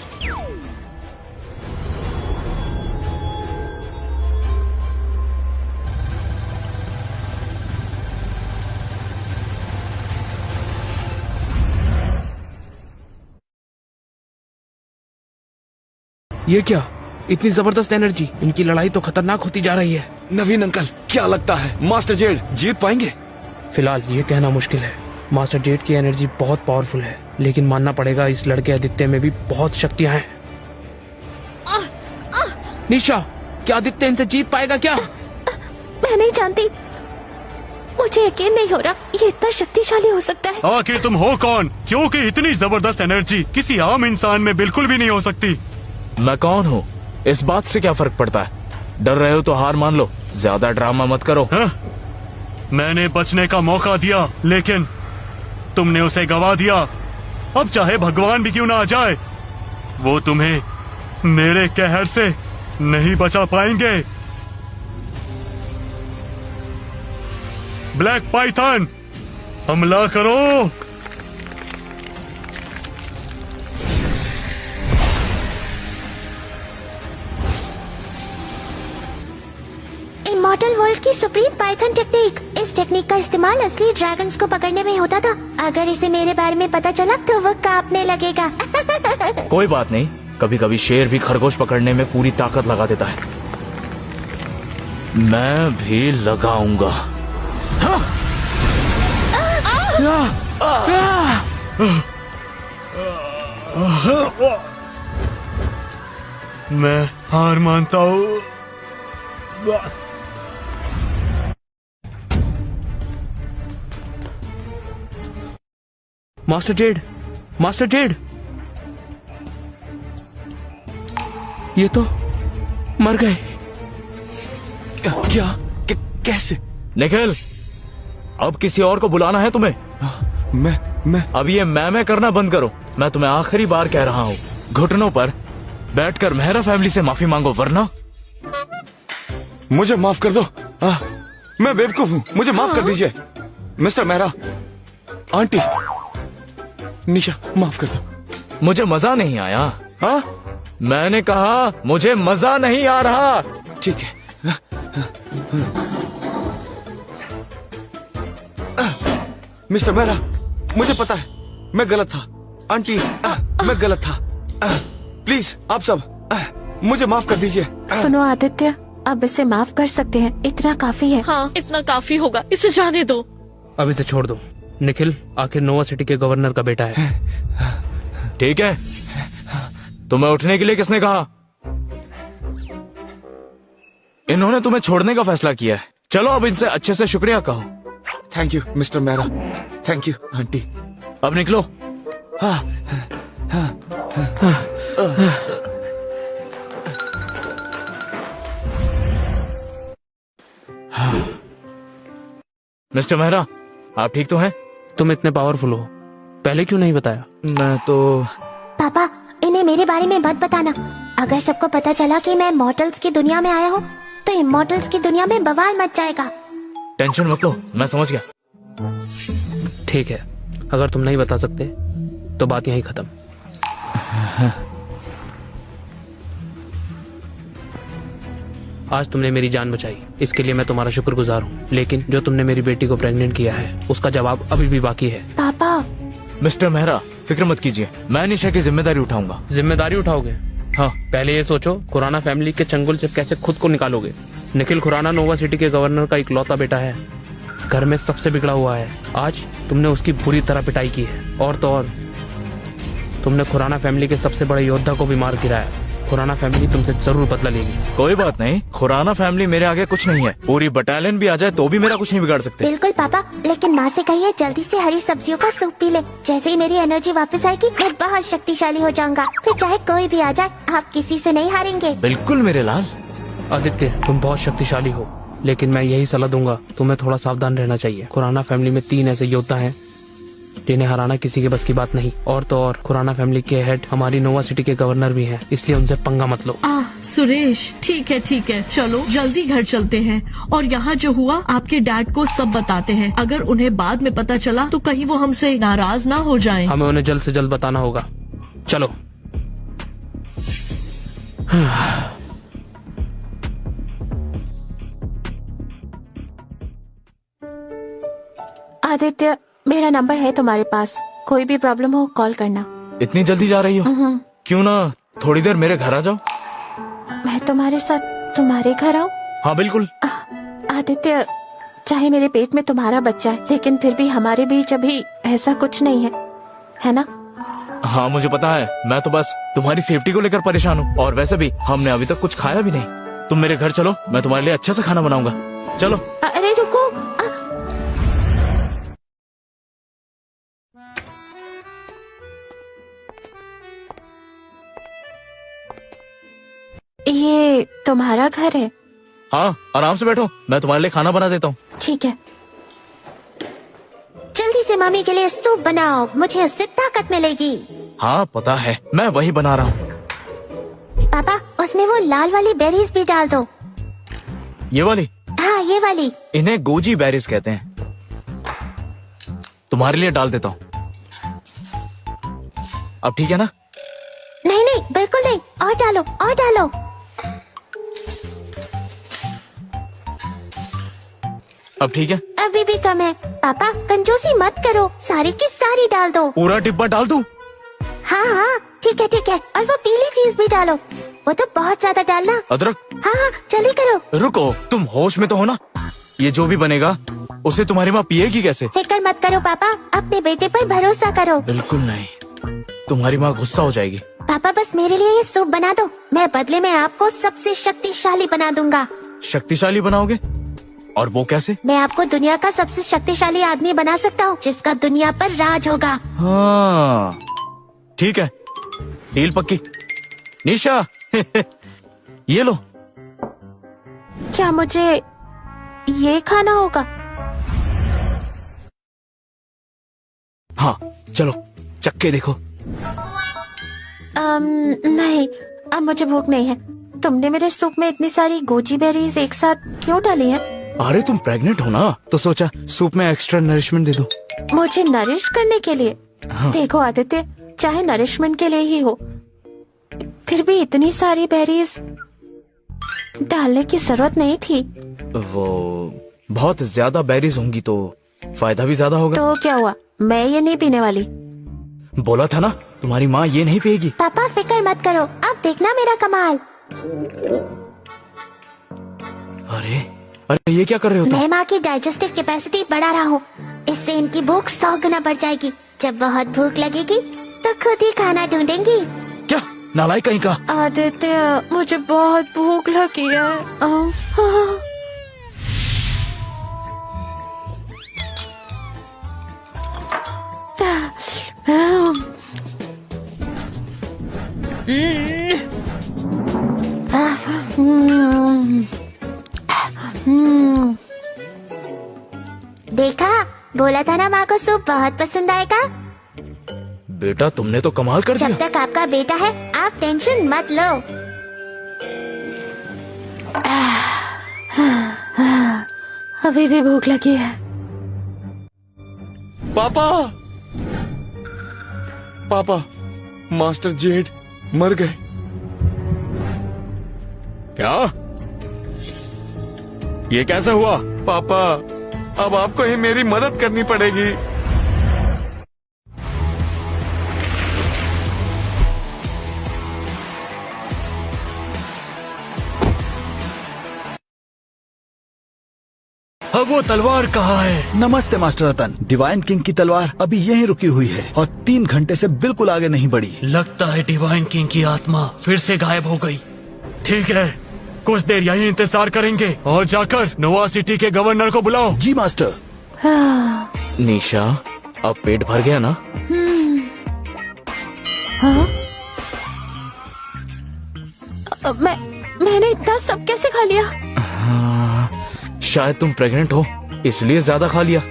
ये क्या? इतनी जबरदस्त एनर्जी। इनकी लड़ाई तो खतरनाक होती जा रही है। नवीन अंकल, क्या लगता है मास्टर जेड जीत पाएंगे? फिलहाल ये कहना मुश्किल है। मास्टर जेड की एनर्जी बहुत पावरफुल है, लेकिन मानना पड़ेगा इस लड़के आदित्य में भी बहुत शक्तियां हैं। निशा, क्या आदित्य इनसे जीत पाएगा क्या? मैं नहीं जानती, मुझे यकीन नहीं हो रहा ये इतना शक्तिशाली हो सकता है। आखिर तुम हो कौन? क्योंकि इतनी जबरदस्त एनर्जी किसी आम इंसान में बिल्कुल भी नहीं हो सकती। मैं कौन हूँ इस बात से क्या फर्क पड़ता है? डर रहे हो तो हार मान लो, ज्यादा ड्रामा मत करो। हाँ? मैंने बचने का मौका दिया, लेकिन तुमने उसे गवा दिया। अब चाहे भगवान भी क्यों ना आ जाए, वो तुम्हें मेरे कहर से नहीं बचा पाएंगे। ब्लैक पाइथन, हमला करो। मॉडल वर्ल्ड की सुप्रीम पाइथन टेक्निक। इस टेक्निक का इस्तेमाल असली ड्रैगन्स को पकड़ने में होता था। अगर इसे मेरे बारे में पता चला तो वो कांपने लगेगा। कोई बात नहीं, कभी कभी शेर भी खरगोश पकड़ने में पूरी ताकत लगा देता है। मैं भी लगाऊंगा। हाँ? मैं हार मानता हूँ। मास्टर जेड, मास्टर जेड, ये तो मर गए। क्या? कैसे? निखिल, अब किसी और को बुलाना है तुम्हें? मैं अब ये मैं करना बंद करो। मैं तुम्हें आखिरी बार कह रहा हूँ, घुटनों पर बैठकर मेहरा फैमिली से माफी मांगो, वरना मुझे माफ कर दो। मैं बेवकूफ हूँ, मुझे माफ कर दीजिए। मिस्टर मेहरा, आंटी, निशा, माफ कर दो। मुझे मजा नहीं आया। हाँ? मैंने कहा मुझे मजा नहीं आ रहा। ठीक है। मिस्टर मेहरा, मुझे पता है मैं गलत था। आंटी, मैं गलत था। प्लीज आप सब मुझे माफ कर दीजिए। सुनो आदित्य, अब इसे माफ कर सकते हैं, इतना काफी है। हाँ, इतना काफी होगा, इसे जाने दो। अब इसे छोड़ दो। निखिल आखिर नोवा सिटी के गवर्नर का बेटा है। ठीक है, तुम्हें उठने के लिए किसने कहा? इन्होंने तुम्हें छोड़ने का फैसला किया है। चलो अब इनसे अच्छे से शुक्रिया कहो। Thank you mister Mehra. Thank you aunty. अब निकलो। हाँ, मिस्टर मेहरा, आप ठीक तो हैं? तुम इतने पावरफुल हो, पहले क्यों नहीं बताया? मैं तो पापा, इन्हें मेरे बारे में मत बताना। अगर सबको पता चला कि मैं मॉडल्स की दुनिया में आया हूँ तो इमॉर्टल्स की दुनिया में बवाल मच जाएगा। टेंशन मत लो, मैं समझ गया। ठीक है, अगर तुम नहीं बता सकते तो बात यहीं खत्म। आज तुमने मेरी जान बचाई, इसके लिए मैं तुम्हारा शुक्रगुजार हूँ। लेकिन जो तुमने मेरी बेटी को प्रेग्नेंट किया है उसका जवाब अभी भी बाकी है। पापा, मिस्टर मेहरा, फिक्र मत कीजिए, मैं निशा की जिम्मेदारी उठाऊंगा। जिम्मेदारी उठाओगे? हाँ। पहले ये सोचो खुराना फैमिली के चंगुल से कैसे खुद को निकालोगे। निखिल खुराना नोवा सिटी के गवर्नर का इकलौता बेटा है, घर में सबसे बिगड़ा हुआ है। आज तुमने उसकी बुरी तरह पिटाई की है, और तो और तुमने खुराना फैमिली के सबसे बड़े योद्धा को भी मार गिराया। खुराना फैमिली तुमसे जरूर बदला लेगी। कोई बात नहीं, खुराना फैमिली मेरे आगे कुछ नहीं है। पूरी बटालियन भी आ जाए तो भी मेरा कुछ नहीं बिगाड़ सकते। बिल्कुल पापा, लेकिन माँ से कहिए जल्दी से हरी सब्जियों का सूप पी ले। जैसे ही मेरी एनर्जी वापस आएगी मैं बहुत शक्तिशाली हो जाऊंगा। फिर चाहे कोई भी आ जाए, आप किसी से नहीं हारेंगे। बिल्कुल मेरे लाल। आदित्य, तुम बहुत शक्तिशाली हो, लेकिन मैं यही सलाह दूंगा, तुम्हें थोड़ा सावधान रहना चाहिए। खुराना फैमिली में 3 ऐसे योद्धा हैं जिन्हें हराना किसी के बस की बात नहीं। और तो और खुराना फैमिली के हेड हमारी नोवा सिटी के गवर्नर भी हैं, इसलिए उनसे पंगा मत लो। सुरेश, ठीक है, चलो जल्दी घर चलते हैं और यहाँ जो हुआ आपके डैड को सब बताते हैं। अगर उन्हें बाद में पता चला तो कहीं वो हमसे नाराज ना हो जाएं। हमें उन्हें जल्द से जल्द बताना होगा। चलो। आदित्य, मेरा नंबर है तुम्हारे पास, कोई भी प्रॉब्लम हो कॉल करना। इतनी जल्दी जा रही हो? क्यों ना थोड़ी देर मेरे घर आ जाओ। मैं तुम्हारे साथ तुम्हारे घर आऊँ? हाँ बिल्कुल। आदित्य, चाहे मेरे पेट में तुम्हारा बच्चा है, लेकिन फिर भी हमारे बीच अभी ऐसा कुछ नहीं है ना? हाँ मुझे पता है, मैं तो बस तुम्हारी सेफ्टी को लेकर परेशान हूँ। और वैसे भी हमने अभी तक कुछ खाया भी नहीं। तुम मेरे घर चलो, मैं तुम्हारे लिए अच्छा सा खाना बनाऊंगा। चलो। अरे रुको, ये तुम्हारा घर है? हाँ, आराम से बैठो, मैं तुम्हारे लिए खाना बना देता हूँ। ठीक है। जल्दी से मम्मी के लिए सूप बनाओ, मुझे उससे ताकत मिलेगी। हाँ पता है, मैं वही बना रहा हूँ। पापा, उसमें वो लाल वाली बेरीज भी डाल दो। ये वाली? हाँ ये वाली। इन्हें गोजी बेरीज कहते हैं। तुम्हारे लिए डाल देता हूँ। अब ठीक है ना? नहीं नहीं, बिल्कुल नहीं, और डालो और डालो। अब ठीक है? अभी भी कम है। पापा कंजूसी मत करो, सारी की सारी डाल दो। पूरा डिब्बा डाल दूं? हाँ हाँ ठीक है ठीक है, और वो पीली चीज भी डालो, वो तो बहुत ज्यादा डालना। अदरक? हाँ हाँ जल्दी करो। रुको, तुम होश में तो हो ना? ये जो भी बनेगा उसे तुम्हारी माँ पिएगी कैसे? फिक्र मत करो पापा, अपने बेटे पर भरोसा करो। बिल्कुल नहीं, तुम्हारी माँ गुस्सा हो जाएगी। पापा बस मेरे लिए ये सूप बना दो, मैं बदले में आपको सबसे शक्तिशाली बना दूंगा। शक्तिशाली बनाओगे? और वो कैसे? मैं आपको दुनिया का सबसे शक्तिशाली आदमी बना सकता हूँ, जिसका दुनिया पर राज होगा। हाँ ठीक है, डील पक्की। निशा ये लो। क्या मुझे ये खाना होगा? हाँ चलो चक्के देखो। नहीं, अब मुझे भूख नहीं है। तुमने मेरे सूप में इतनी सारी गोजी बेरीज एक साथ क्यों डाली हैं? अरे तुम प्रेग्नेंट हो ना, तो सोचा सूप में एक्स्ट्रा नरिशमेंट दे दो। मुझे नरिश करने के लिए? हाँ। देखो आदित्य, चाहे नरिशमेंट के लिए ही हो, फिर भी इतनी सारी बेरीज डालने की जरूरत नहीं थी। वो बहुत ज्यादा बेरीज होंगी तो फायदा भी ज्यादा होगा। तो क्या हुआ, मैं ये नहीं पीने वाली। बोला था ना तुम्हारी माँ ये नहीं पिएगी। पापा फिक्र मत करो, अब देखना मेरा कमाल। अरे अरे ये क्या कर रहे हो तुम? मैं माँ की डाइजेस्टिव कैपेसिटी बढ़ा रहा हूँ, इससे इनकी भूख 100 गुना बढ़ जाएगी। जब बहुत भूख लगेगी तो खुद ही खाना ढूंढेंगी। क्या नालायक कहीं का? आदित्य मुझे बहुत भूख लगी है। देखा, बोला था ना माँ को सूप बहुत पसंद आएगा। बेटा तुमने तो कमाल कर जब दिया। तक आपका बेटा है आप टेंशन मत लो। अभी भी भूख लगी है। पापा पापा, मास्टर जेड मर गए। क्या? ये कैसे हुआ? पापा अब आपको ही मेरी मदद करनी पड़ेगी। अब वो तलवार कहाँ है? नमस्ते मास्टर रतन। डिवाइन किंग की तलवार अभी यहीं रुकी हुई है और 3 घंटे से बिल्कुल आगे नहीं बढ़ी। लगता है डिवाइन किंग की आत्मा फिर से गायब हो गई। ठीक है, कुछ देर यहीं इंतजार करेंगे और जाकर नोवा सिटी के गवर्नर को बुलाओ। जी मास्टर। निशा अब पेट भर गया ना? मैंने इतना सब कैसे खा लिया? शायद तुम प्रेग्नेंट हो इसलिए ज्यादा खा लिया।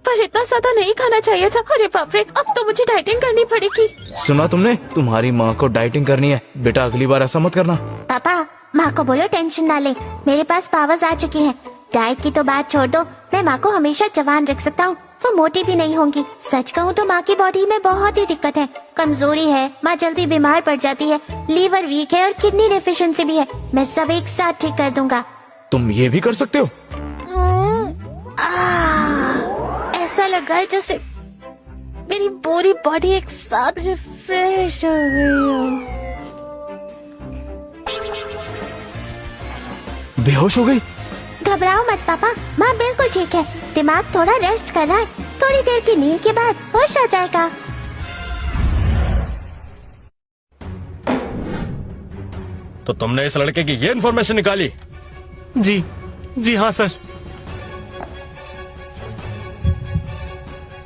पर इतना ज्यादा नहीं खाना चाहिए था। अरे बाप रे, अब तो मुझे डाइटिंग करनी पड़ेगी। सुना तुमने, तुम्हारी माँ को डाइटिंग करनी है। बेटा अगली बार ऐसा मत करना। पापा माँ को बोलो टेंशन ना ले, मेरे पास पावर्स आ चुकी हैं। डाइट की तो बात छोड़ दो, मैं माँ को हमेशा जवान रख सकता हूँ, वो मोटी भी नहीं होंगी। सच कहूँ तो माँ की बॉडी में बहुत ही दिक्कत है, कमजोरी है, माँ जल्दी बीमार पड़ जाती है, लीवर वीक है और किडनी डेफिशिएंसी भी है। मैं सब एक साथ ठीक कर दूंगा। तुम ये भी कर सकते हो? ऐसा लग रहा है जैसे मेरी पूरी बॉडी एक साथ रिफ्रेश हो गई हो। बेहोश हो गई? घबराओ मत पापा, माँ बिल्कुल ठीक है। दिमाग थोड़ा रेस्ट कर रहा है, थोड़ी देर की नींद के बाद होश आ जाएगा। तो तुमने इस लड़के की ये इन्फॉर्मेशन निकाली? जी हाँ सर।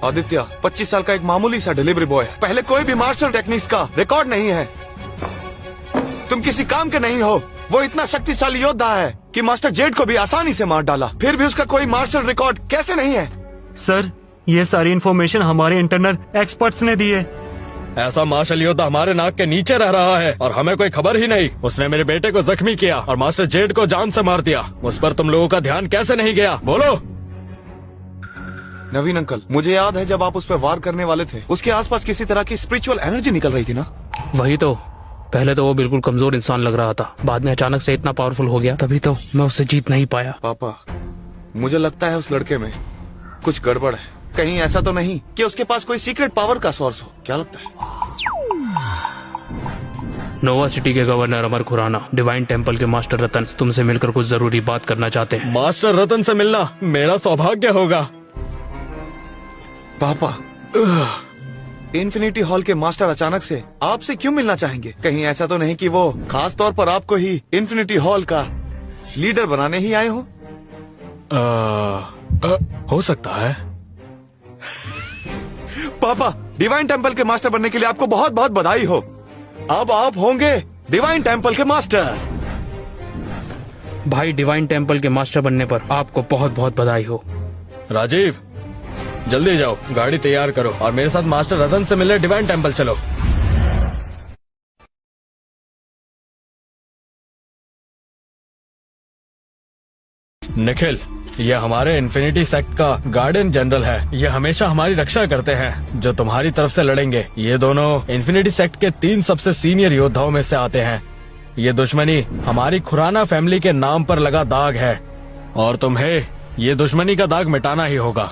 आदित्य 25 साल का एक मामूली सा डिलीवरी बॉय, पहले कोई भी मार्शल टेक्निक्स का रिकॉर्ड नहीं है। तुम किसी काम के नहीं हो। वो इतना शक्तिशाली योद्धा है कि मास्टर जेड को भी आसानी से मार डाला, फिर भी उसका कोई मार्शल रिकॉर्ड कैसे नहीं है? सर ये सारी इन्फॉर्मेशन हमारे इंटरनल एक्सपर्ट्स ने दी है। ऐसा मार्शल योद्धा हमारे नाक के नीचे रह रहा है और हमें कोई खबर ही नहीं। उसने मेरे बेटे को जख्मी किया और मास्टर जेड को जान से मार दिया। उस पर तुम लोगों का ध्यान कैसे नहीं गया, बोलो? नवीन अंकल, मुझे याद है जब आप उस पर वार करने वाले थे, उसके आसपास किसी तरह की स्पिरिचुअल एनर्जी निकल रही थी ना? वही तो, पहले तो वो बिल्कुल कमजोर इंसान लग रहा था, बाद में अचानक से इतना पावरफुल हो गया, तभी तो मैं उससे जीत नहीं पाया। पापा मुझे लगता है उस लड़के में कुछ गड़बड़ है। कहीं ऐसा तो नहीं कि उसके पास कोई सीक्रेट पावर का सोर्स हो? क्या लगता है? नोवा सिटी के गवर्नर अमर खुराना, डिवाइन टेम्पल के मास्टर रतन तुमसे मिलकर कुछ जरूरी बात करना चाहते हैं। मास्टर रतन से मिलना मेरा सौभाग्य होगा। पापा, इन्फिनिटी हॉल के मास्टर अचानक से आपसे क्यों मिलना चाहेंगे? कहीं ऐसा तो नहीं कि वो खास तौर पर आपको ही इन्फिनिटी हॉल का लीडर बनाने ही आए हो? हो सकता है। पापा, डिवाइन टेम्पल के मास्टर बनने के लिए आपको बहुत बहुत बधाई हो। अब आप होंगे डिवाइन टेम्पल के मास्टर। भाई, डिवाइन टेम्पल के मास्टर बनने पर आपको बहुत बहुत बधाई हो। राजीव, जल्दी जाओ, गाड़ी तैयार करो और मेरे साथ मास्टर रतन से मिलने डिवाइन टेम्पल चलो। निखिल, ये हमारे इन्फिनिटी सेक्ट का गार्डियन जनरल है। ये हमेशा हमारी रक्षा करते हैं, जो तुम्हारी तरफ से लड़ेंगे। ये दोनों इन्फिनिटी सेक्ट के 3 सबसे सीनियर योद्धाओं में से आते हैं। ये दुश्मनी हमारी खुराना फैमिली के नाम पर लगा दाग है और तुम्हें ये दुश्मनी का दाग मिटाना ही होगा।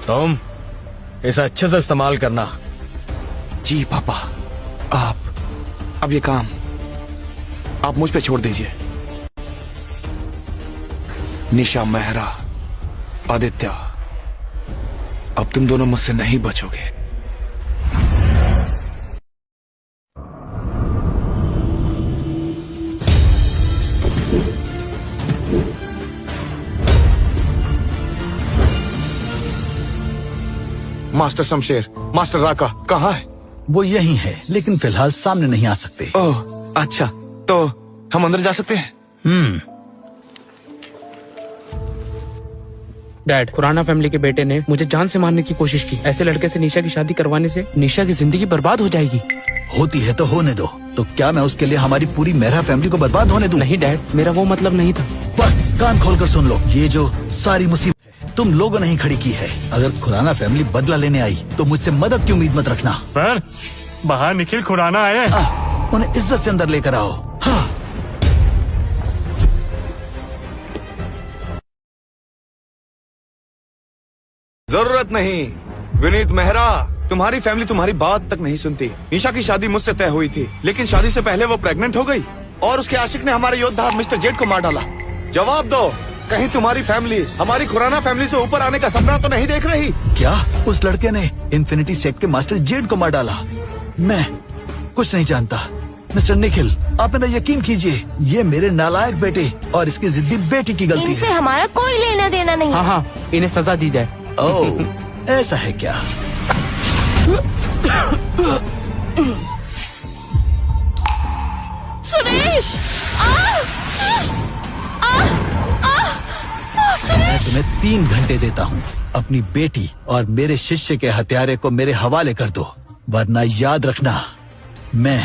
तुम इसे अच्छे से इस्तेमाल करना। जी पापा, अब ये काम आप मुझ पे छोड़ दीजिए। निशा, मेहरा, आदित्य, अब तुम दोनों मुझसे नहीं बचोगे। मास्टर शमशेर, मास्टर राका कहाँ है? वो यही है, लेकिन फिलहाल सामने नहीं आ सकते। ओह अच्छा, तो हम अंदर जा सकते हैं? डैड, खुराना फैमिली के बेटे ने मुझे जान से मारने की कोशिश की। ऐसे लड़के से निशा की शादी करवाने से निशा की जिंदगी बर्बाद हो जाएगी। होती है तो होने दो। तो क्या मैं उसके लिए हमारी पूरी मेहरा फैमिली को बर्बाद होने दूं? नहीं डैड, मेरा वो मतलब नहीं था। बस कान खोलकर सुन लो, ये जो सारी मुसीबत है तुम लोगों ने ही खड़ी की है। अगर खुराना फैमिली बदला लेने आई तो मुझसे मदद की उम्मीद मत रखना। सर, बाहर निखिल खुराना आए हैं। उन्हें इज्जत से अंदर लेकर आओ। हाँ। जरूरत नहीं। विनीत मेहरा, तुम्हारी फैमिली तुम्हारी बात तक नहीं सुनती। निशा की शादी मुझसे तय हुई थी, लेकिन शादी से पहले वो प्रेग्नेंट हो गई और उसके आशिक ने हमारे योद्धा मिस्टर जेड को मार डाला। जवाब दो, कहीं तुम्हारी फैमिली हमारी खुराना फैमिली से ऊपर आने का सपना तो नहीं देख रही? क्या उस लड़के ने इन्फिनिटी सेक्ट के मास्टर जेड को मार डाला? मैं कुछ नहीं जानता। मिस्टर निखिल, आप मेरा यकीन कीजिए, ये मेरे नालायक बेटे और इसकी जिद्दी बेटी की गलती इनसे है। हमारा कोई लेना देना नहीं। हाँ हाँ, इन्हें सजा दी जाए। ओह, ऐसा है क्या? सुरेश, मैं तुम्हें 3 घंटे देता हूँ। अपनी बेटी और मेरे शिष्य के हत्यारे को मेरे हवाले कर दो, वरना याद रखना मैं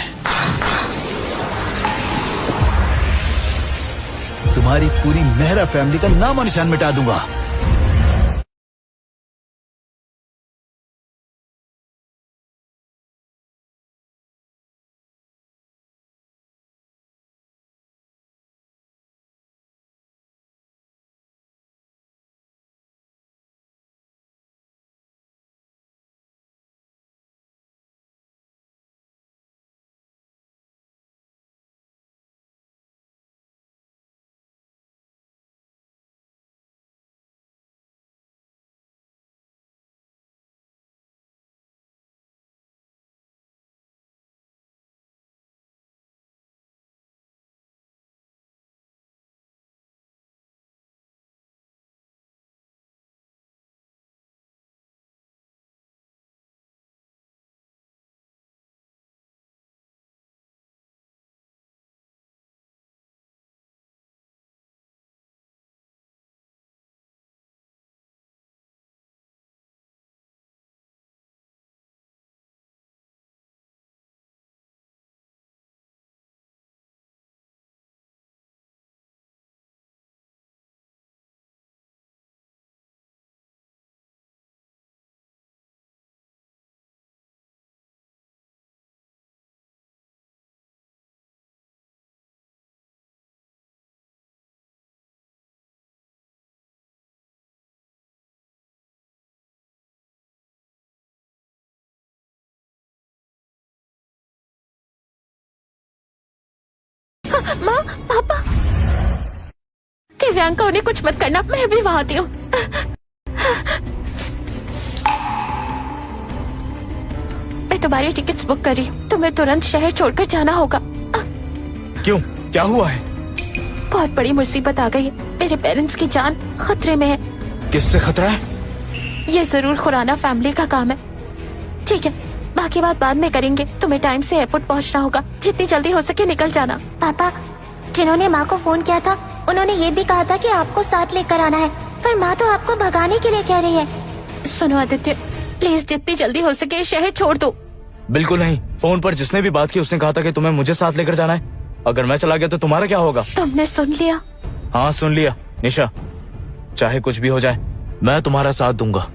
तुम्हारी पूरी मेहरा फैमिली का नामो निशान मिटा दूंगा। माँ, पापा। दिव्यांका, उन्हें कुछ मत करना, मैं भी वहां आती हूँ। मैं तुम्हारी टिकट्स बुक कर रही हूँ, तुम्हें तुरंत शहर छोड़कर जाना होगा। क्यों, क्या हुआ है? बहुत बड़ी मुसीबत आ गई है, मेरे पेरेंट्स की जान खतरे में है। किससे खतरा है? ये जरूर खुराना फैमिली का काम है। ठीक है, बाकी बात बाद में करेंगे। तुम्हें टाइम से एयरपोर्ट पहुंचना होगा, जितनी जल्दी हो सके निकल जाना। पापा, जिन्होंने माँ को फोन किया था उन्होंने ये भी कहा था कि आपको साथ लेकर आना है, पर माँ तो आपको भगाने के लिए कह रही है। सुनो आदित्य, प्लीज जितनी जल्दी हो सके शहर छोड़ दो। बिल्कुल नहीं। फोन पर जिसने भी बात की उसने कहा था कि तुम्हें मुझे साथ लेकर जाना है। अगर मैं चला गया तो तुम्हारा क्या होगा? तुमने सुन लिया? हाँ, सुन लिया। निशा, चाहे कुछ भी हो जाए मैं तुम्हारा साथ दूंगा।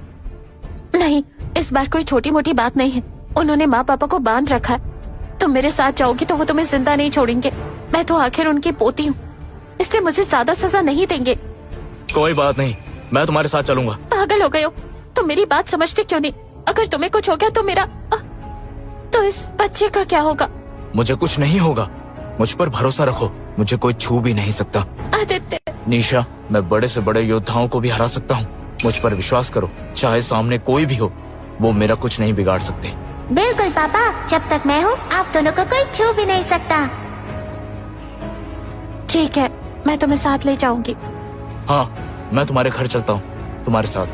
नहीं, इस बार कोई छोटी मोटी बात नहीं है। उन्होंने माँ पापा को बांध रखा है। तुम मेरे साथ जाओगी तो वो तुम्हें जिंदा नहीं छोड़ेंगे। मैं तो आखिर उनकी पोती हूँ, इसलिए मुझे ज्यादा सजा नहीं देंगे। कोई बात नहीं, मैं तुम्हारे साथ चलूंगा। पागल हो गए हो तुम, मेरी बात समझते क्यों नहीं? अगर तुम्हें कुछ हो गया तो मेरा तो इस बच्चे का क्या होगा? मुझे कुछ नहीं होगा, मुझ पर भरोसा रखो, मुझे कोई छू भी नहीं सकता। आदित्य। निशा, मैं बड़े से बड़े योद्धाओं को भी हरा सकता हूँ, मुझ पर विश्वास करो। चाहे सामने कोई भी हो, वो मेरा कुछ नहीं बिगाड़ सकते। बिल्कुल पापा, जब तक मैं हूँ आप दोनों को कोई छू भी नहीं सकता। ठीक है, मैं तुम्हें साथ ले जाऊंगी। हाँ, मैं तुम्हारे घर चलता हूँ तुम्हारे साथ।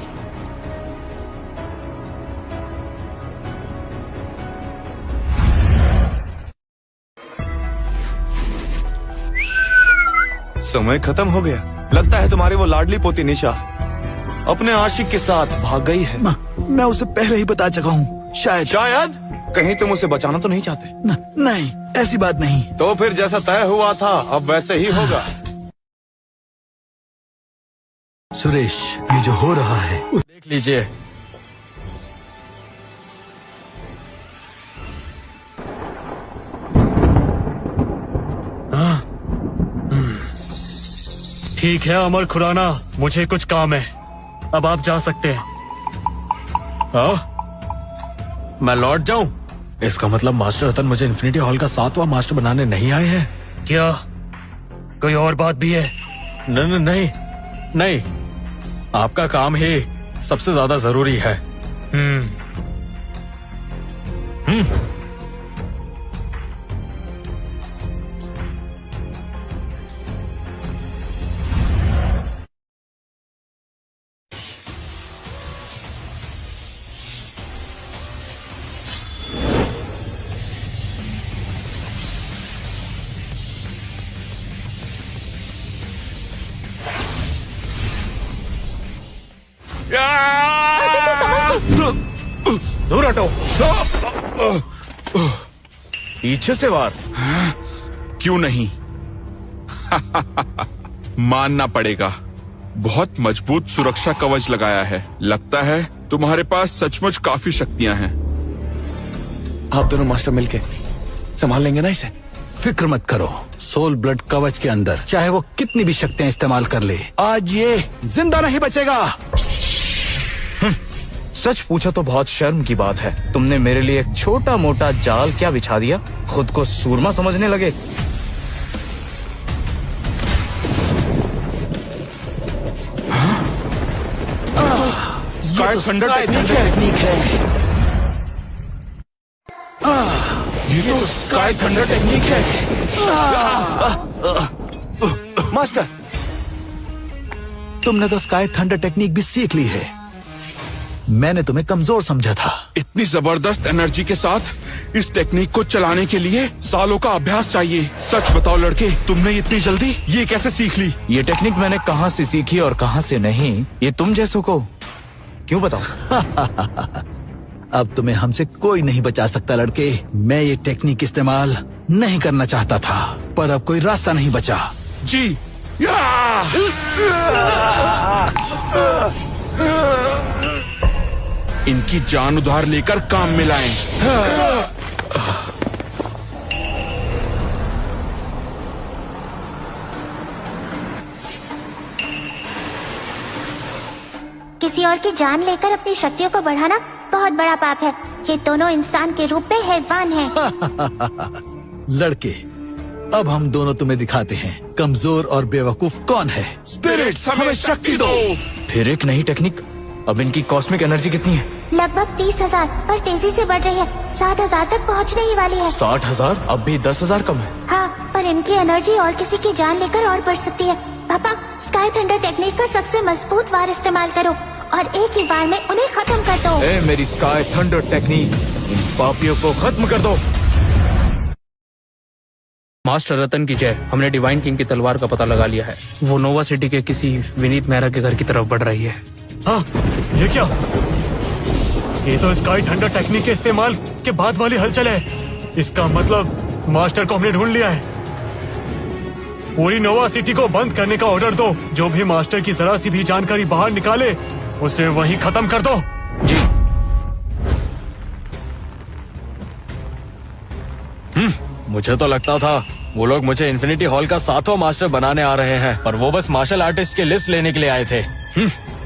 समय खत्म हो गया। लगता है तुम्हारी वो लाडली पोती निशा अपने आशिक के साथ भाग गई है। मैं उसे पहले ही बता चुका हूँ। शायद कहीं तुम उसे बचाना तो नहीं चाहते? नहीं, ऐसी बात नहीं। तो फिर जैसा तय हुआ था अब वैसे ही होगा। सुरेश, ये जो हो रहा है देख लीजिए। ठीक है अमर खुराना, मुझे कुछ काम है, अब आप जा सकते हैं। हाँ, मैं लौट जाऊं? इसका मतलब मास्टर रतन मुझे इन्फिनिटी हॉल का 7वां मास्टर बनाने नहीं आए हैं। क्या कोई और बात भी है? नहीं, नहीं, आपका काम ही सबसे ज्यादा जरूरी है। दूर हटो। पीछे से वार। क्यों नहीं? मानना पड़ेगा, बहुत मजबूत सुरक्षा कवच लगाया है। लगता है तुम्हारे पास सचमुच काफी शक्तियां हैं। आप दोनों मास्टर मिलके संभाल लेंगे ना इसे? फिक्र मत करो, सोल ब्लड कवच के अंदर चाहे वो कितनी भी शक्तियां इस्तेमाल कर ले, आज ये जिंदा नहीं बचेगा। सच पूछा तो बहुत शर्म की बात है, तुमने मेरे लिए एक छोटा मोटा जाल क्या बिछा दिया? खुद को सूरमा समझने लगे। स्काई थंडर टेक्निक है। ये तो स्काई थंडर टेक्निक है। मास्टर, तुमने तो स्काई थंडर टेक्निक भी सीख ली है। मैंने तुम्हें कमजोर समझा था। इतनी जबरदस्त एनर्जी के साथ इस टेक्निक को चलाने के लिए सालों का अभ्यास चाहिए। सच बताओ लड़के, तुमने इतनी जल्दी ये कैसे सीख ली? ये टेक्निक मैंने कहाँ से सीखी और कहाँ से नहीं, ये तुम जैसों को क्यों बताऊं? अब तुम्हें हमसे कोई नहीं बचा सकता लड़के। मैं ये टेक्निक इस्तेमाल नहीं करना चाहता था, पर अब कोई रास्ता नहीं बचा। जी। इनकी जान उधार लेकर काम में लाएं। किसी और की जान लेकर अपनी शक्तियों को बढ़ाना बहुत बड़ा पाप है। ये दोनों इंसान के रूप में हैवान हैं। लड़के, अब हम दोनों तुम्हें दिखाते हैं कमजोर और बेवकूफ कौन है। स्पिरिट्स हमें शक्ति दो। फिर एक नई टेक्निक। अब इनकी कॉस्मिक एनर्जी कितनी है? लगभग 30,000 पर तेजी से बढ़ रही है। 60,000 तक पहुंचने ही वाली है। 60,000? अब भी 10,000 कम है। हाँ, पर इनकी एनर्जी और किसी की जान लेकर और बढ़ सकती है। पापा, स्काई थंडर टेक्निक का सबसे मजबूत वार इस्तेमाल करो और एक ही वार में उन्हें खत्म कर दो। मेरी स्काई थंडर टेक्निक, इन पापियों को खत्म कर दो। मास्टर रतन की जय। हमने डिवाइन किंग की तलवार का पता लगा लिया है। वो नोवा सिटी के किसी विनीत मेहरा के घर की तरफ बढ़ रही है। हाँ, ये क्या? ये तो स्काई थंडर टेक्निक के इस्तेमाल के बाद वाली हलचल है। इसका मतलब मास्टर को हमने ढूंढ लिया है। पूरी नोवा सिटी को बंद करने का ऑर्डर दो। जो भी मास्टर की जरा सी भी जानकारी बाहर निकाले उसे वहीं खत्म कर दो। जी। मुझे तो लगता था वो लोग मुझे इन्फिनिटी हॉल का 7वां मास्टर बनाने आ रहे हैं, पर वो बस मार्शल आर्टिस्ट की लिस्ट लेने के लिए आए थे।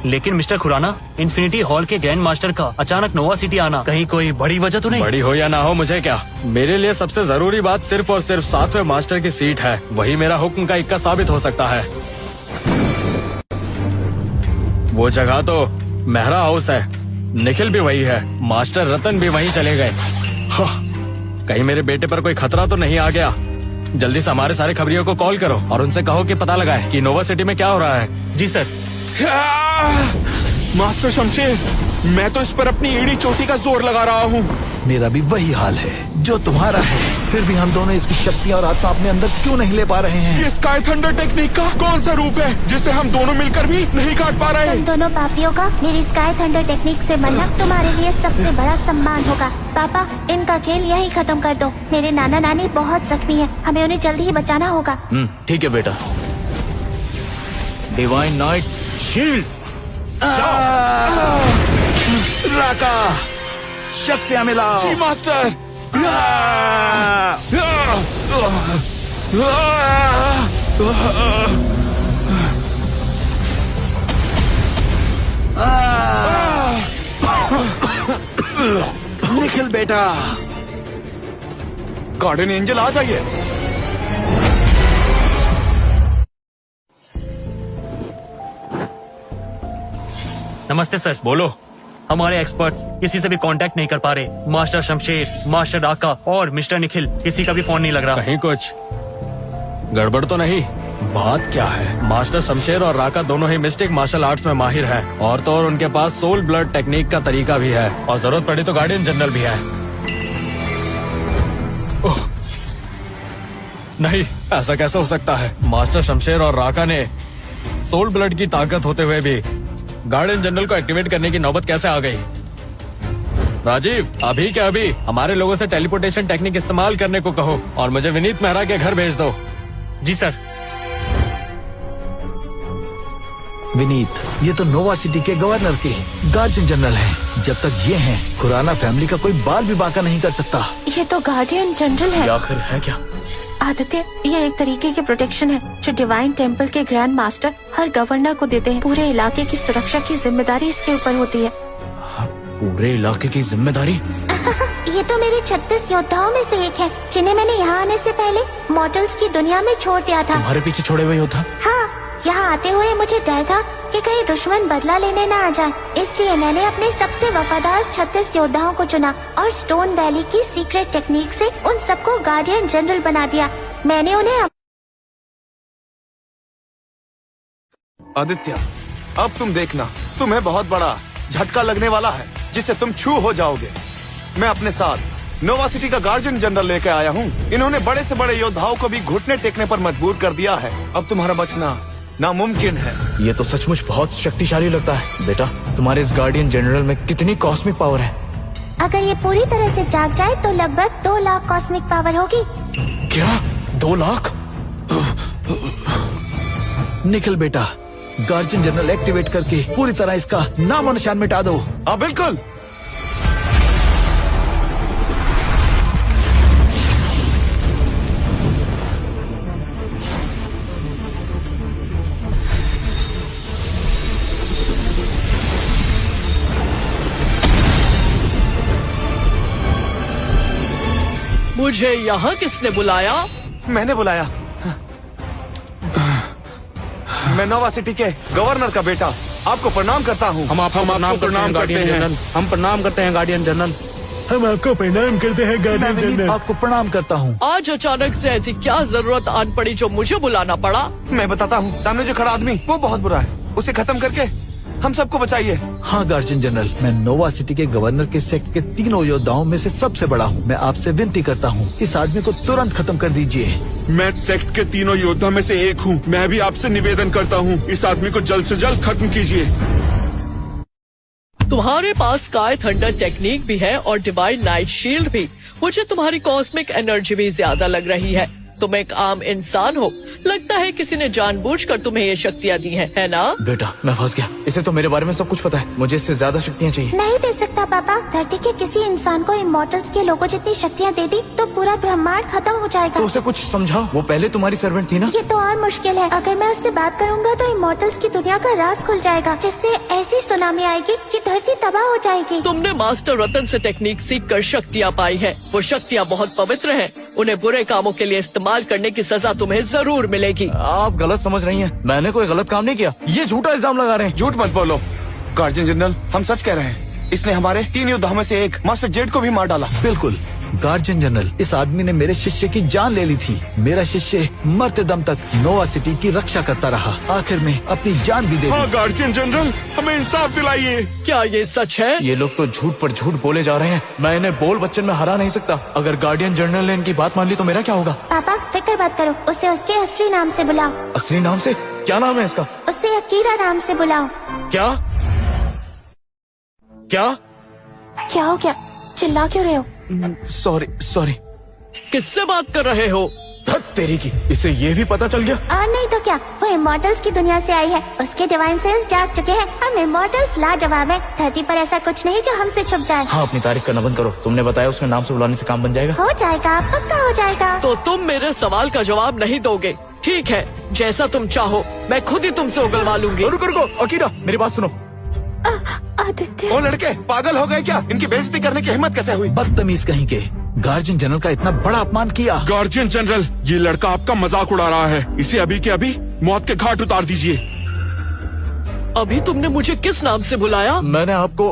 लेकिन मिस्टर खुराना, इन्फिनिटी हॉल के ग्रैंड मास्टर का अचानक नोवा सिटी आना कहीं कोई बड़ी वजह तो नहीं? बड़ी हो या ना हो मुझे क्या, मेरे लिए सबसे जरूरी बात सिर्फ और सिर्फ 7वें मास्टर की सीट है। वही मेरा हुक्म का इक्का साबित हो सकता है। वो जगह तो मेहरा हाउस है, निखिल भी वही है, मास्टर रतन भी वहीं चले गए। कहीं मेरे बेटे पर कोई खतरा तो नहीं आ गया। जल्दी से हमारे सारे खबरियों को कॉल करो और उनसे कहो कि पता लगाए कि नोवा सिटी में क्या हो रहा है। जी सर। मास्टर शमशेर, मैं तो इस पर अपनी एड़ी चोटी का जोर लगा रहा हूँ। मेरा भी वही हाल है जो तुम्हारा है, फिर भी हम दोनों इसकी शक्ति और आत्मा अपने अंदर क्यों नहीं ले पा रहे हैं? ये स्काई थंडर टेक्निक का कौन सा रूप है जिसे हम दोनों मिलकर भी नहीं काट पा रहे हैं? तुम दोनों पापियों का मेरी स्काई थंडर टेक्निक से मरना तुम्हारे लिए सबसे बड़ा सम्मान होगा। पापा, इनका खेल यही खत्म कर दो। मेरे नाना नानी बहुत जख्मी है, हमें उन्हें जल्दी ही बचाना होगा। ठीक है बेटा। डिवाइन नाइट शील्ड, राका, शक्तियाँ मिलाओ। जी मास्टर। निखिल बेटा, गार्डन एंजल आ जाइए। नमस्ते सर। बोलो। हमारे एक्सपर्ट्स किसी से भी कांटेक्ट नहीं कर पा रहे। मास्टर शमशेर, मास्टर राका और मिस्टर निखिल, किसी का भी फोन नहीं लग रहा। कहीं कुछ गड़बड़ तो नहीं? बात क्या है, मास्टर शमशेर और राका दोनों ही मिस्टिक मार्शल आर्ट्स में माहिर हैं, और तो और उनके पास सोल ब्लड टेक्निक का तरीका भी है, और जरूरत पड़ी तो गार्डियन जनरल भी है। नहीं, ऐसा कैसे हो सकता है? मास्टर शमशेर और राका ने सोल ब्लड की ताकत होते हुए भी गार्डियन जनरल को एक्टिवेट करने की नौबत कैसे आ गई? राजीव, अभी के अभी हमारे लोगों से टेलीपोर्टेशन टेक्निक इस्तेमाल करने को कहो और मुझे विनीत मेहरा के घर भेज दो। जी सर। विनीत, ये तो नोवा सिटी के गवर्नर के गार्जियन जनरल हैं। जब तक ये हैं, खुराना फैमिली का कोई बाल भी बांका नहीं कर सकता। ये तो गार्डियन जनरल है। आखिर है क्या? आदित्य, ये एक तरीके की प्रोटेक्शन है जो डिवाइन टेम्पल के ग्रैंड मास्टर हर गवर्नर को देते हैं। पूरे इलाके की सुरक्षा की जिम्मेदारी इसके ऊपर होती है। पूरे इलाके की जिम्मेदारी? ये तो मेरे 36 योद्धाओं में से एक है जिन्हें मैंने यहाँ आने से पहले मॉडल्स की दुनिया में छोड़ दिया था। तुम्हारे पीछे छोड़े हुए योद्धा? हाँ, यहाँ आते हुए मुझे डर था कि कहीं दुश्मन बदला लेने न आ जाए, इसलिए मैंने अपने सबसे वफादार 36 योद्धाओं को चुना और स्टोन वैली की सीक्रेट टेक्निक से उन सबको गार्डियन जनरल बना दिया। मैंने उन्हें आदित्य, अब तुम देखना, तुम्हें बहुत बड़ा झटका लगने वाला है जिससे तुम छू हो जाओगे। मैं अपने साथ नोवा सिटी का गार्जियन जनरल लेकर आया हूँ। इन्होंने बड़े से बड़े योद्धाओं को भी घुटने टेकने पर मजबूर कर दिया है। अब तुम्हारा बचना नामुमकिन है। ये तो सचमुच बहुत शक्तिशाली लगता है। बेटा, तुम्हारे इस गार्डियन जनरल में कितनी कॉस्मिक पावर है? अगर ये पूरी तरह से जाग जाए तो लगभग 2 लाख कॉस्मिक पावर होगी। क्या? 2 लाख? निखिल बेटा, गार्जियन जनरल एक्टिवेट करके पूरी तरह इसका नाम और निशान मिटा दो। हाँ बिल्कुल। मुझे यहाँ किसने बुलाया? मैंने बुलाया। मैं नोवा सिटी के गवर्नर का बेटा आपको प्रणाम करता हूँ। हम आपको प्रणाम करते हैं गार्डियन जनरल। हम प्रणाम करते हैं गार्डियन जनरल। हम आपको प्रणाम करते हैं गार्डियन जनरल। आपको प्रणाम करता हूँ। आज अचानक से ऐसी क्या जरूरत आन पड़ी जो मुझे बुलाना पड़ा? मैं बताता हूँ, सामने जो खड़ा आदमी वो बहुत बुरा है, उसे खत्म करके हम सबको बचाइए। हाँ गार्जियन जनरल, मैं नोवा सिटी के गवर्नर के सेक्ट के 3 योद्धाओं में से सबसे बड़ा हूँ। मैं आपसे विनती करता हूँ, इस आदमी को तुरंत खत्म कर दीजिए। मैं सेक्ट के 3 योद्धा में से एक हूँ। मैं भी आपसे निवेदन करता हूँ, इस आदमी को जल्द से जल्द खत्म कीजिए। तुम्हारे पास स्काई थंडर टेक्निक भी है और डिवाइन नाइट शील्ड भी। मुझे तुम्हारी कॉस्मिक एनर्जी भी ज्यादा लग रही है। तुम एक आम इंसान हो, लगता है किसी ने जानबूझकर तुम्हें ये शक्तियाँ दी हैं, है ना? बेटा मैं फंस गया, इसे तो मेरे बारे में सब कुछ पता है। मुझे इससे ज्यादा शक्तियाँ चाहिए। नहीं दे सकता पापा। धरती के किसी इंसान को इमॉर्टल्स के लोगों जितनी शक्तियाँ दे दी तो पूरा ब्रह्मांड खत्म हो जाएगा। तो उसे कुछ समझाओ, वो पहले तुम्हारी सर्वेंट थी ना। ये तो और मुश्किल है। अगर मैं उससे बात करूंगा तो इमॉर्टल्स की दुनिया का राज खुल जाएगा, जिससे ऐसी सुनामी आएगी कि धरती तबाह हो जाएगी। तुमने मास्टर रतन से टेक्निक सीख कर शक्तियाँ पाई है। वो शक्तियाँ बहुत पवित्र हैं। उन्हें बुरे कामों के लिए इस्तेमाल करने की सजा तुम्हें जरूर मिलेगी। आप गलत समझ रही हैं। मैंने कोई गलत काम नहीं किया। ये झूठा इल्जाम लगा रहे हैं। झूठ मत बोलो गार्जियन जनरल, हम सच कह रहे हैं। इसने हमारे 3 योद्धाओं में से एक मास्टर जेड को भी मार डाला। बिल्कुल गार्जियन जनरल, इस आदमी ने मेरे शिष्य की जान ले ली थी। मेरा शिष्य मरते दम तक नोवा सिटी की रक्षा करता रहा, आखिर में अपनी जान भी दे दी। हाँ गार्जियन जनरल, हमें इंसाफ दिलाइए। क्या ये सच है? ये लोग तो झूठ पर झूठ बोले जा रहे हैं। मैं इन्हें बोल बच्चन में हरा नहीं सकता। अगर गार्डियन जनरल ने इनकी बात मान ली तो मेरा क्या होगा? पापा फिक्र मत करो, उसे उसके असली नाम से बुलाओ। असली नाम से? क्या नाम है इसका? उसे अकीरा नाम से बुलाओ। क्या क्या क्या हो गया? चिल्ला क्यों रहे हो? सॉरी। किससे बात कर रहे हो? धत तेरी की, इसे ये भी पता चल गया। और नहीं तो क्या, वो इमॉर्टल्स की दुनिया से आई है। उसके डिवाइन सेंस जाग चुके हैं। हम इमॉर्टल्स लाजवाब है। धरती पर ऐसा कुछ नहीं जो हमसे छुप जाए। हाँ, अपनी तारीफ करना बंद करो। तुमने बताया उसके नाम से बुलाने से काम बन जाएगा। हो जाएगा, पक्का हो जाएगा। तो तुम मेरे सवाल का जवाब नहीं दोगे? ठीक है, जैसा तुम चाहो, मैं खुद ही तुमसे उगलवा लूंगी। रुको अकीरा, मेरी बात सुनो। आदित्य, ओ लड़के पागल हो गए क्या? इनकी बेइज्जती करने की हिम्मत कैसे हुई? बदतमीज कहीं के, गार्जियन जनरल का इतना बड़ा अपमान किया। गार्जियन जनरल, ये लड़का आपका मजाक उड़ा रहा है। इसे अभी के अभी मौत के घाट उतार दीजिए। अभी तुमने मुझे किस नाम से बुलाया? मैंने आपको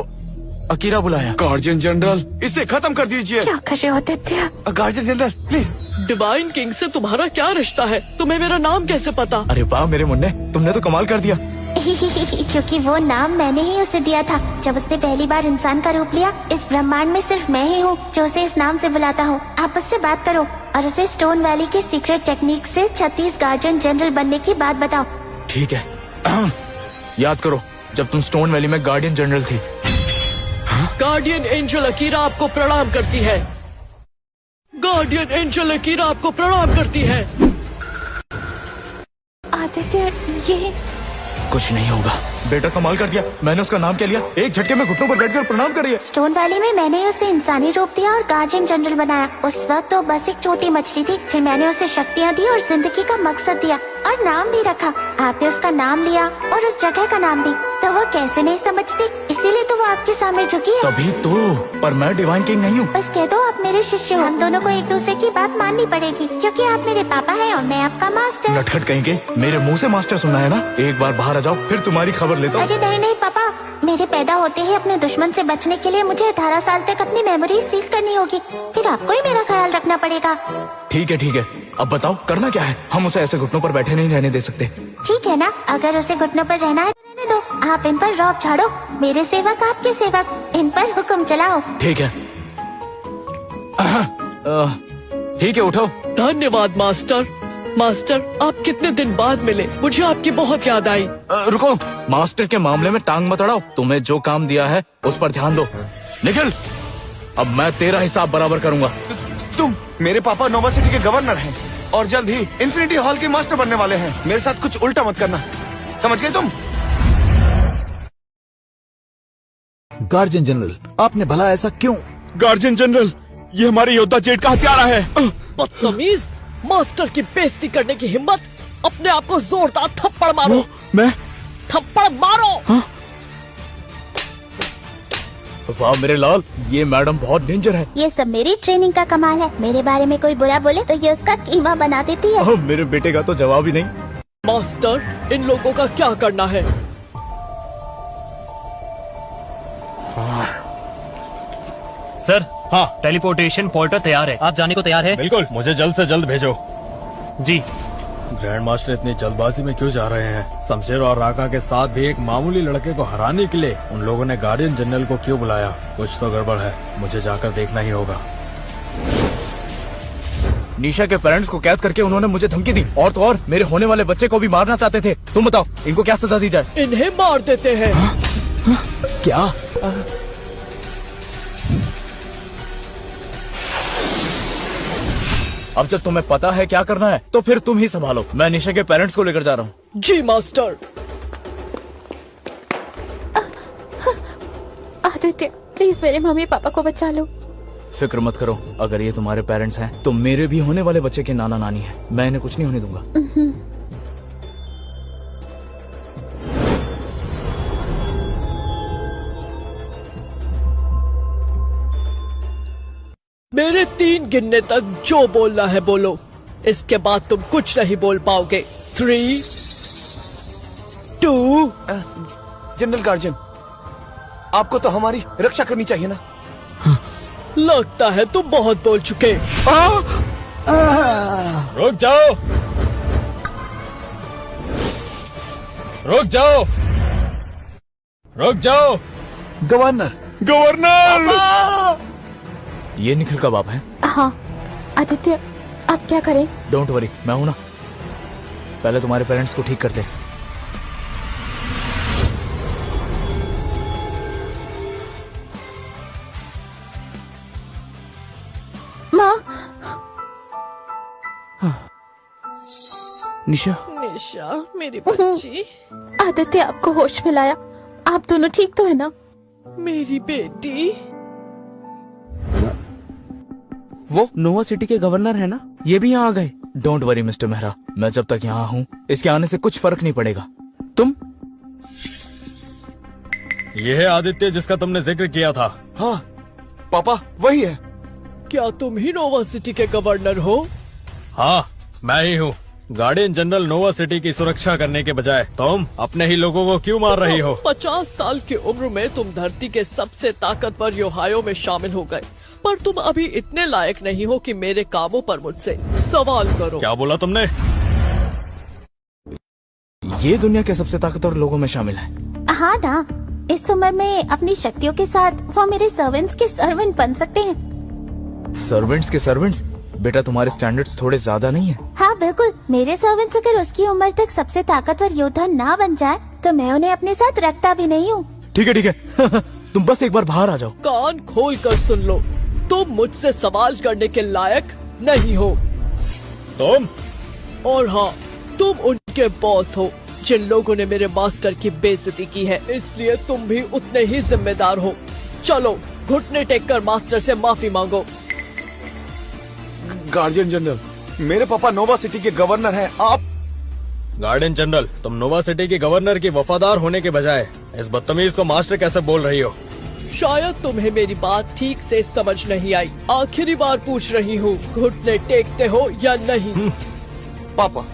अकीरा बुलाया। गार्जियन जनरल, इसे खत्म कर दीजिए। क्या कर रहे हो Aditya? Guardian general please. Divine king से तुम्हारा क्या रिश्ता है? तुम्हें मेरा नाम कैसे पता? अरे वाह मेरे मुन्ने, तुमने तो कमाल कर दिया। क्योंकि वो नाम मैंने ही उसे दिया था जब उसने पहली बार इंसान का रूप लिया। इस ब्रह्मांड में सिर्फ मैं ही हूँ जो उसे इस नाम से बुलाता हूँ। आप उससे बात करो और उसे स्टोन वैली की सीक्रेट टेक्निक से 36 गार्जियन जनरल बनने की बात बताओ। ठीक है। याद करो जब तुम स्टोन वैली में गार्डियन जनरल थी। गार्डियन एंजल अकीरा आपको प्रणाम करती है। गार्डियन एंजल अकीरा आपको प्रणाम करती है। आदित्य, ये कुछ नहीं होगा। बेटा कमाल कर दिया। मैंने उसका नाम क्या लिया? एक झटके में घुटनों पर बैठकर प्रणाम कर दिया। स्टोन वैली में मैंने उसे इंसानी रूप दिया और गार्जियन जनरल बनाया। उस वक्त तो बस एक छोटी मछली थी। फिर मैंने उसे शक्तियाँ दी और जिंदगी का मकसद दिया और नाम भी रखा। आपने उसका नाम लिया और उस जगह का नाम भी, तो वो कैसे नहीं समझती? इसीलिए तो वो आपके सामने झुकी है। तभी तो, पर मैं डिवाइन किंग नहीं हूँ। बस कह दो आप मेरे शिष्य हो। हम दोनों को एक दूसरे की बात माननी पड़ेगी क्योंकि आप मेरे पापा हैं और मैं आपका मास्टर। नटखट कहेंगे, मेरे मुंह से मास्टर सुनना है ना? एक बार बाहर आ जाओ, फिर तुम्हारी खबर लेता हूँ। अरे नहीं पापा, मेरे पैदा होते ही अपने दुश्मन से बचने के लिए मुझे 18 साल तक अपनी मेमोरी सील करनी होगी। फिर आपको ही मेरा ख्याल रखना पड़ेगा। ठीक है। अब बताओ करना क्या है? हम उसे ऐसे घुटनों पर बैठे नहीं रहने दे सकते। ठीक है ना, अगर उसे घुटनों पर रहना है तो रहने दो। आप इन पर रौब झाड़ो। मेरे सेवक आपके सेवक, इन पर हुक्म चलाओ। ठीक है। ठीक है, उठो। धन्यवाद मास्टर। मास्टर, आप कितने दिन बाद मिले, मुझे आपकी बहुत याद आई। रुको, मास्टर के मामले में टांग मत अड़ाओ। तुम्हें जो काम दिया है उस पर ध्यान दो। निखिल, अब मैं तेरा हिसाब बराबर करूंगा। तुम मेरे पापा नोवा सिटी के गवर्नर हैं और जल्द ही इन्फिनिटी हॉल के मास्टर बनने वाले हैं। मेरे साथ कुछ उल्टा मत करना, समझ गए तुम? गार्जियन जनरल, आपने भला ऐसा क्यों? गार्जियन जनरल, ये हमारे योद्धा जेड का हत्यारा है। बदतमीज, मास्टर की बेइज्जती करने की हिम्मत! अपने आप को जोरदार थप्पड़ मारो। मैं? थप्पड़ मारो। हाँ? वाह मेरे लाल, ये मैडम बहुत डेंजर है। ये सब मेरी ट्रेनिंग का कमाल है। मेरे बारे में कोई बुरा बोले तो ये उसका कीमा बना देती है। मेरे बेटे का तो जवाब ही नहीं। मास्टर, इन लोगों का क्या करना है? सर, हाँ, टेलीपोर्टेशन पोर्टर तैयार है। आप जाने को तैयार है? बिल्कुल, मुझे जल्द से जल्द भेजो। जी। ग्रैंड मास्टर इतनी जल्दबाजी में क्यों जा रहे हैं? शमशेर और राका के साथ भी एक मामूली लड़के को हराने के लिए उन लोगों ने गार्डियन जनरल को क्यों बुलाया? कुछ तो गड़बड़ है, मुझे जाकर देखना ही होगा। निशा के पेरेंट्स को कैद करके उन्होंने मुझे धमकी दी, और तो और मेरे होने वाले बच्चे को भी मारना चाहते थे। तुम बताओ, इनको क्या सजा दी जाए? इन्हें मार देते हैं। क्या? अब जब तुम्हें पता है क्या करना है तो फिर तुम ही संभालो। मैं निशा के पेरेंट्स को लेकर जा रहा हूँ। जी मास्टर। आदित्य, प्लीज मेरे मम्मी पापा को बचा लो। फिक्र मत करो, अगर ये तुम्हारे पेरेंट्स हैं तो मेरे भी होने वाले बच्चे के नाना नानी हैं। मैं इन्हें कुछ नहीं होने दूंगा। मेरे 3 गिनने तक जो बोलना है बोलो, इसके बाद तुम कुछ नहीं बोल पाओगे। 3, 2। जनरल गार्जियन, आपको तो हमारी रक्षा करनी चाहिए ना। लगता है तुम बहुत बोल चुके। रुक जाओ, रुक जाओ, रुक जाओ। Governor, governor! ये निखिल का बाप है? हाँ आदित्य, आप क्या करें? डोंट वरी, मैं हूं ना। पहले तुम्हारे पेरेंट्स को ठीक करते। माँ। निशा, निशा मेरी बच्ची। आदित्य आपको होश में लाया। आप दोनों ठीक तो है ना? मेरी बेटी। वो नोवा सिटी के गवर्नर है ना, ये भी यहाँ आ गए। डोंट वरी मिस्टर मेहरा, मैं जब तक यहाँ हूँ इसके आने से कुछ फर्क नहीं पड़ेगा। तुम? ये है आदित्य जिसका तुमने जिक्र किया था। हाँ पापा, वही है। क्या तुम ही नोवा सिटी के गवर्नर हो? हाँ, मैं ही हूँ। गार्डियन जनरल नोवा सिटी की सुरक्षा करने के बजाय तुम अपने ही लोगों को क्यों मार रही हो? 50 साल की उम्र में तुम धरती के सबसे ताकतवर योद्धाओं में शामिल हो गए, पर तुम अभी इतने लायक नहीं हो कि मेरे कामों पर मुझसे सवाल करो। क्या बोला तुमने? ये दुनिया के सबसे ताकतवर लोगों में शामिल है। हाँ ना, इस उम्र में अपनी शक्तियों के साथ वो मेरे सर्वेंट्स के सर्वेंट बन सकते हैं। सर्वेंट्स के सर्वेंट्स? बेटा तुम्हारे स्टैंडर्ड्स थोड़े ज्यादा नहीं है? हाँ बिल्कुल, मेरे सर्वेंट्स अगर उसकी उम्र तक सबसे ताकतवर योद्धा ना बन जाए तो मैं उन्हें अपने साथ रखता भी नहीं हूँ। ठीक है ठीक है। तुम बस एक बार बाहर आ जाओ। कान खोल कर सुन लो, तुम मुझसे सवाल करने के लायक नहीं हो। तुम? और हाँ, तुम उनके बॉस हो जिन लोगों ने मेरे मास्टर की बेइज्जती की है, इसलिए तुम भी उतने ही जिम्मेदार हो। चलो घुटने टेक कर मास्टर से माफी मांगो। गार्जियन जनरल, मेरे पापा नोवा सिटी के गवर्नर हैं। आप? गार्डियन जनरल, तुम नोवा सिटी के गवर्नर की वफादार होने के बजाय इस बदतमीज को मास्टर कैसे बोल रही हो? शायद तुम्हें मेरी बात ठीक से समझ नहीं आई। आखिरी बार पूछ रही हूँ, घुटने टेकते हो या नहीं? पापा,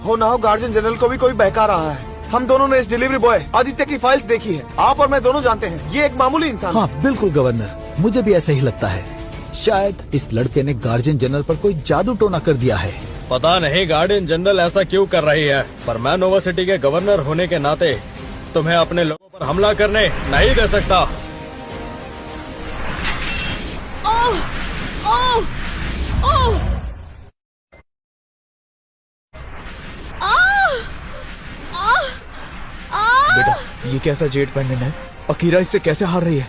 हो ना हो गार्जियन जनरल को भी कोई बहका रहा है। हम दोनों ने इस डिलीवरी बॉय आदित्य की फाइल्स देखी है। आप और मैं दोनों जानते हैं ये एक मामूली इंसान है। हाँ बिल्कुल गवर्नर, मुझे भी ऐसा ही लगता है। शायद इस लड़के ने गार्जियन जनरल पर कोई जादू टोना कर दिया है। पता नहीं गार्डियन जनरल ऐसा क्यों कर रही है, पर मैं नोवा सिटी के गवर्नर होने के नाते तुम्हें अपने लोगों पर हमला करने नहीं दे सकता। बेटा, ये कैसा जेट पेंडेंट है? अकीरा इससे कैसे हार रही है?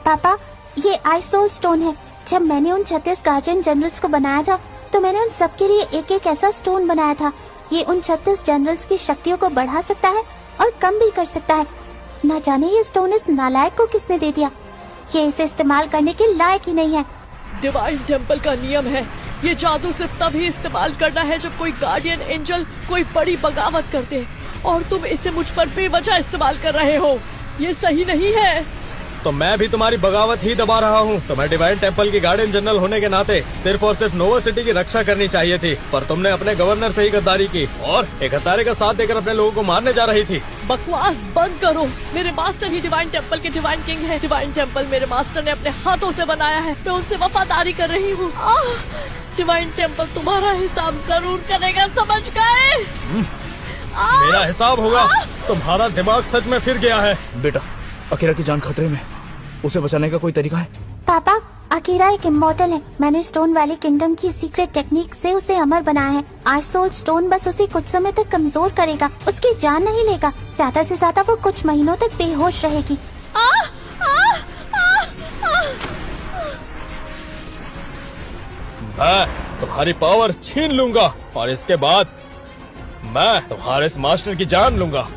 पापा, ये आइस सोल स्टोन है। जब मैंने उन 36 गार्जियन जनरल्स को बनाया था तो मैंने उन सबके लिए एक एक ऐसा स्टोन बनाया था। ये उन 36 जनरल्स की शक्तियों को बढ़ा सकता है और कम भी कर सकता है। न जाने ये स्टोन इस नालायक को किसने दे दिया। ये इसे इस्तेमाल करने के लायक ही नहीं है। डिवाइन टेम्पल का नियम है, ये जादू सिर्फ तभी इस्तेमाल करना है जब कोई गार्डियन एंजल कोई बड़ी बगावत करते हैं, और तुम इसे मुझ पर बेवजह इस्तेमाल कर रहे हो। ये सही नहीं है। तो मैं भी तुम्हारी बगावत ही दबा रहा हूँ। तुम्हें डिवाइन टेम्पल की गार्डियन जनरल होने के नाते सिर्फ और सिर्फ नोवा सिटी की रक्षा करनी चाहिए थी, पर तुमने अपने गवर्नर से ही गद्दारी की और एक हत्यारे का साथ देकर अपने लोगों को मारने जा रही थी। बकवास बंद करो। मेरे मास्टर ही डिवाइन टेम्पल के डिवाइन किंग है। डिवाइन टेम्पल मेरे मास्टर ने अपने हाथों से बनाया है। मैं उनसे वफादारी कर रही हूँ। डिवाइन टेम्पल तुम्हारा हिसाब जरूर करेगा, समझ गए? मेरा हिसाब होगा। तुम्हारा दिमाग सच में फिर गया है। बेटा, अकीरा की जान खतरे में, उसे बचाने का कोई तरीका है? पापा, अकीरा एक इमॉर्टल है। मैंने स्टोन वैली किंगडम की सीक्रेट टेक्निक से उसे अमर बनाया है। आर्ट सोल स्टोन बस उसे कुछ समय तक कमजोर करेगा, उसकी जान नहीं लेगा। ज्यादा से ज्यादा वो कुछ महीनों तक बेहोश रहेगी। मैं तुम्हारी पावर छीन लूंगा और इसके बाद मैं तुम्हारे इस मास्टर की जान लूंगा।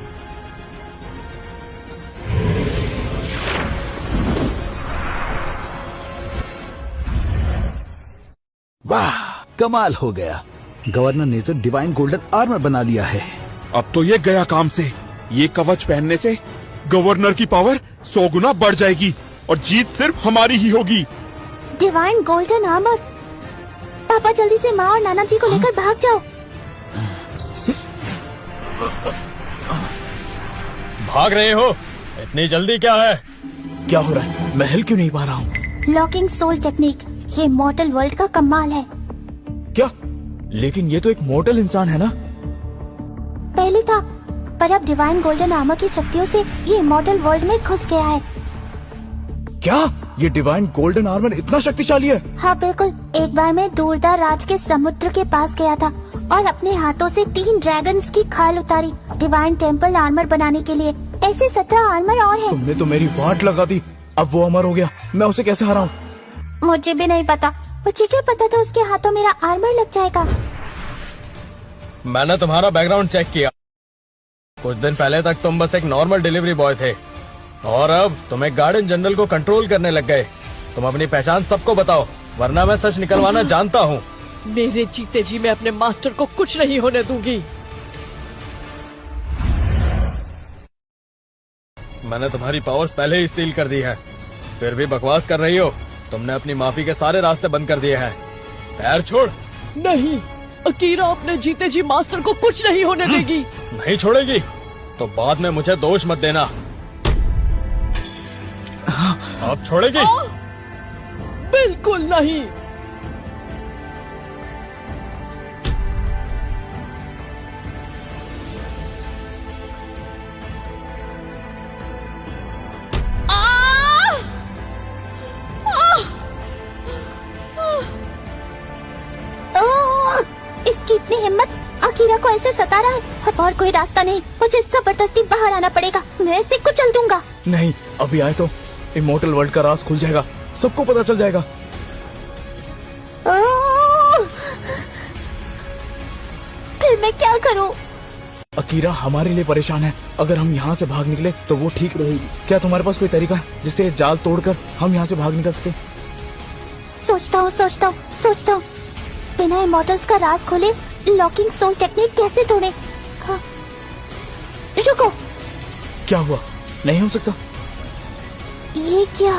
वाह, कमाल हो गया। गवर्नर ने तो डिवाइन गोल्डन आर्मर बना लिया है। अब तो ये गया काम से। ये कवच पहनने से गवर्नर की पावर 100 गुना बढ़ जाएगी और जीत सिर्फ हमारी ही होगी। Divine golden armour? पापा जल्दी से माँ और नाना जी को लेकर भाग जाओ। भाग रहे हो? इतनी जल्दी क्या है? क्या हो रहा है? मैं हिल क्यों नहीं पा रहा हूँ? लॉकिंग सोल टेक्निक, ये मॉर्टल वर्ल्ड का कमाल है। क्या? लेकिन ये तो एक मॉर्टल इंसान है ना? पहले था, पर अब डिवाइन गोल्डन आर्मर की शक्तियों से ये मॉर्टल वर्ल्ड में घुस गया है। क्या? ये डिवाइन गोल्डन आर्मर इतना शक्तिशाली है? हाँ बिल्कुल। एक बार मैं दूरदराज के समुद्र के पास गया था और अपने हाथों से 3 ड्रैगन्स की खाल उतारी डिवाइन टेम्पल आर्मर बनाने के लिए। ऐसे 17 आर्मर और हैं। तुमने तो मेरी वाट लगा दी। अब वो अमर हो गया, मैं उसे कैसे हराऊं? मुझे भी नहीं पता। मुझे क्या पता था उसके हाथों मेरा आर्मर लग जाएगा। मैंने तुम्हारा बैकग्राउंड चेक किया। कुछ दिन पहले तक तुम बस एक नॉर्मल डिलीवरी बॉय थे और अब तुम एक गार्डियन जनरल को कंट्रोल करने लग गए। तुम अपनी पहचान सबको बताओ, वरना मैं सच निकलवाना जानता हूँ। मेरे जीते जी मैं अपने मास्टर को कुछ नहीं होने दूंगी। मैंने तुम्हारी पावर्स पहले ही सील कर दी है, फिर भी बकवास कर रही हो। तुमने अपनी माफी के सारे रास्ते बंद कर दिए हैं। पैर छोड़। नहीं, अकीरा अपने जीते जी मास्टर को कुछ नहीं होने देगी। नहीं छोड़ेगी तो बाद में मुझे दोष मत देना। अब छोड़ेगी? बिल्कुल नहीं। इसकी इतनी हिम्मत, अकीरा को ऐसे सता रहा है। अब और कोई रास्ता नहीं, मुझे जबरदस्ती बाहर आना पड़ेगा। मैं इसे कुचल दूंगा। नहीं, अभी आए तो इमॉर्टल वर्ल्ड का राज खुल जाएगा, सबको पता चल जाएगा। फिर मैं क्या करूं? अकीरा हमारे लिए परेशान है। अगर हम यहाँ से भाग निकले तो वो ठीक रहेगी। क्या तुम्हारे पास कोई तरीका है जिससे जाल तोड़कर हम यहाँ से भाग निकल सके? सोचता हूँ। बिना इमॉर्टल्स का राज खोले लॉकिंग सोल टेक्निक कैसे तोड़े? रुको। क्या हुआ? नहीं हो सकता। ये क्या?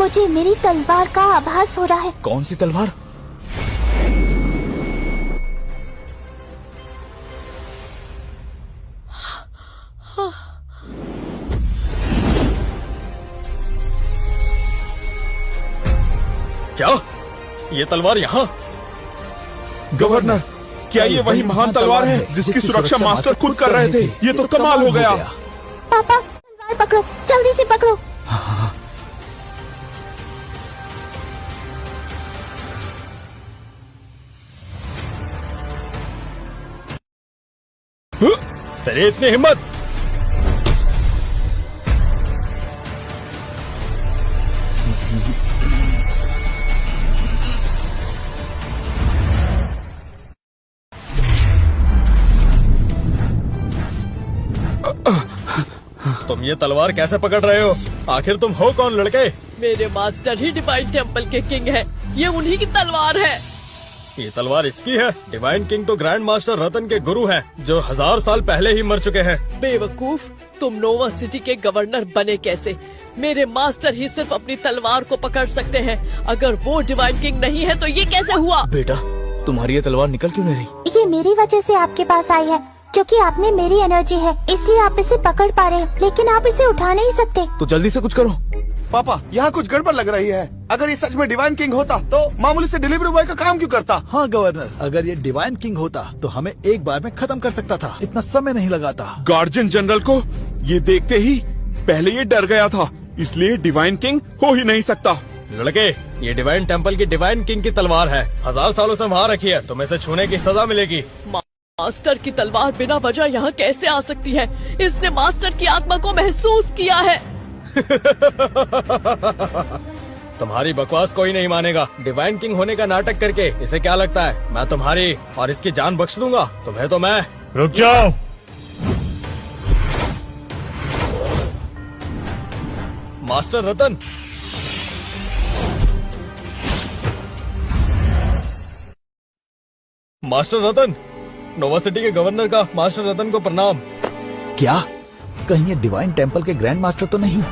मुझे मेरी तलवार का आभास हो रहा है। कौन सी तलवार? क्या? ये तलवार यहाँ? गवर्नर, क्या ये वही महान तलवार है जिसकी सुरक्षा मास्टर खुद कर रहे थे? ये तो कमाल हो गया। पापा, तलवार पकड़ो, जल्दी से पकड़ो। तेरी इतनी हिम्मत? तुम ये तलवार कैसे पकड़ रहे हो? आखिर तुम हो कौन लड़के? मेरे मास्टर ही डिवाइन टेम्पल के किंग है। ये उन्हीं की तलवार है। ये तलवार इसकी है? डिवाइन किंग तो ग्रैंड मास्टर रतन के गुरु हैं, जो 1000 साल पहले ही मर चुके हैं। बेवकूफ, तुम नोवा सिटी के गवर्नर बने कैसे? मेरे मास्टर ही सिर्फ अपनी तलवार को पकड़ सकते हैं। अगर वो डिवाइन किंग नहीं है तो ये कैसे हुआ? बेटा, तुम्हारी ये तलवार निकल क्यों नहीं रही? ये मेरी वजह से आपके पास आई है, क्योंकि आप में मेरी एनर्जी है, इसलिए आप इसे पकड़ पा रहे हो, लेकिन आप इसे उठा नहीं सकते। तो जल्दी से कुछ करो। पापा, यहाँ कुछ गड़बड़ लग रही है। अगर ये सच में डिवाइन किंग होता तो मामूली से डिलीवरी बॉय का काम क्यों करता? हाँ गवर्नर, अगर ये डिवाइन किंग होता तो हमें एक बार में खत्म कर सकता था, इतना समय नहीं लगाता। गार्जियन जनरल को ये देखते ही पहले ये डर गया था, इसलिए डिवाइन किंग हो ही नहीं सकता। लड़के, ये डिवाइन टेम्पल की डिवाइन किंग की तलवार है, 1000 सालों से वहाँ रखी है, तुम्हें इसे छूने की सजा मिलेगी। मास्टर की तलवार बिना वजह यहाँ कैसे आ सकती है? इसने मास्टर की आत्मा को महसूस किया है। तुम्हारी बकवास कोई नहीं मानेगा। डिवाइन किंग होने का नाटक करके इसे क्या लगता है मैं तुम्हारी और इसकी जान बख्श दूंगा? तुम्हें तो मैं। रुक जाओ। मास्टर रतन, मास्टर रतन, नोवा सिटी के गवर्नर का मास्टर रतन को प्रणाम। क्या कहीं ये डिवाइन टेम्पल के ग्रैंड मास्टर तो नहीं?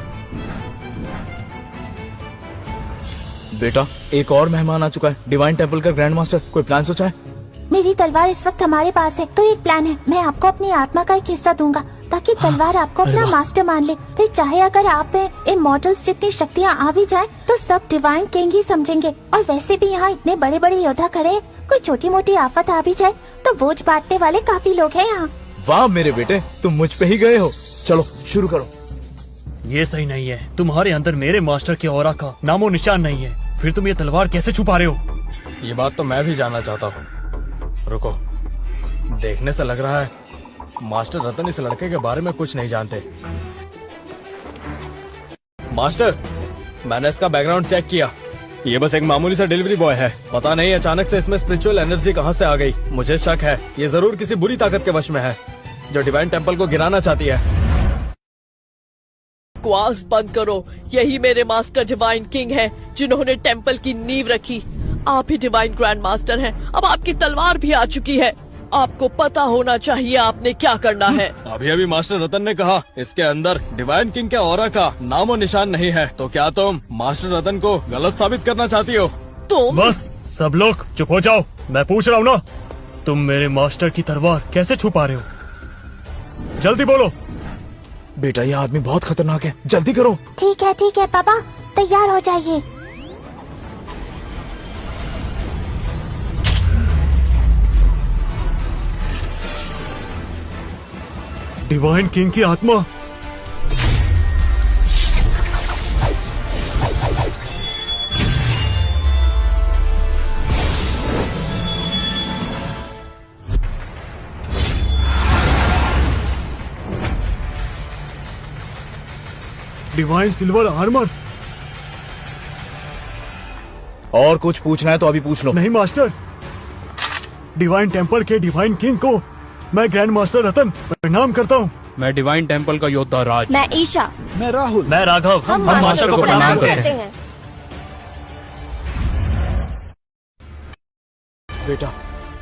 बेटा, एक और मेहमान आ चुका है, डिवाइन टेम्पल का ग्रैंड मास्टर। कोई प्लान सोचा है? मेरी तलवार इस वक्त हमारे पास है, तो एक प्लान है। मैं आपको अपनी आत्मा का एक हिस्सा दूंगा ताकि तलवार आपको अपना मास्टर मान ले। फिर चाहे अगर आप में इमॉर्टल्स जितनी शक्तियाँ आ भी जाए तो सब डिवाइन किंग ही समझेंगे। और वैसे भी यहाँ इतने बड़े बड़े योद्धा खड़े हैं, कोई छोटी मोटी आफत आ भी जाए तो बोझ बांटने वाले काफी लोग हैं यहाँ। वाह मेरे बेटे, तुम मुझ पे ही गए हो। चलो शुरू करो। ये सही नहीं है, तुम्हारे अंदर मेरे मास्टर के ऑरा का नामो निशान नहीं है, फिर तुम ये तलवार कैसे छुपा रहे हो? ये बात तो मैं भी जानना चाहता हूँ। रुको, देखने से लग रहा है मास्टर रतन इस लड़के के बारे में कुछ नहीं जानते। मास्टर, मैंने इसका बैकग्राउंड चेक किया, ये बस एक मामूली सा डिलीवरी बॉय है। पता नहीं अचानक से इसमें स्पिरिचुअल एनर्जी कहाँ से आ गई। मुझे शक है ये जरूर किसी बुरी ताकत के वश में है जो डिवाइन टेम्पल को गिराना चाहती है। बकवास बंद करो, यही मेरे मास्टर डिवाइन किंग है जिन्होंने टेम्पल की नींव रखी। आप ही डिवाइन ग्रैंड मास्टर हैं। अब आपकी तलवार भी आ चुकी है, आपको पता होना चाहिए आपने क्या करना है। अभी अभी मास्टर रतन ने कहा इसके अंदर डिवाइन किंग के ऑरा का नामो निशान नहीं है, तो क्या तुम मास्टर रतन को गलत साबित करना चाहती हो? तुम बस सब लोग चुप हो जाओ, मैं पूछ रहा हूँ ना, तुम मेरे मास्टर की तलवार कैसे छुपा रहे हो? जल्दी बोलो। बेटा, ये आदमी बहुत खतरनाक है, जल्दी करो। ठीक है पापा, तैयार हो जाइए। डिवाइन किंग की आत्मा। Divine silver armour. और कुछ पूछना है तो अभी पूछ लो। नहीं मास्टर, डिवाइन टेम्पल के डिवाइन किंग को मैं ग्रैंड मास्टर रतन प्रणाम करता हूँ। मैं डिवाइन टेम्पल का योद्धा राज। मैं ईशा। मैं राहुल। मैं राघव। हम मास्टर को प्रणाम करते हैं। बेटा,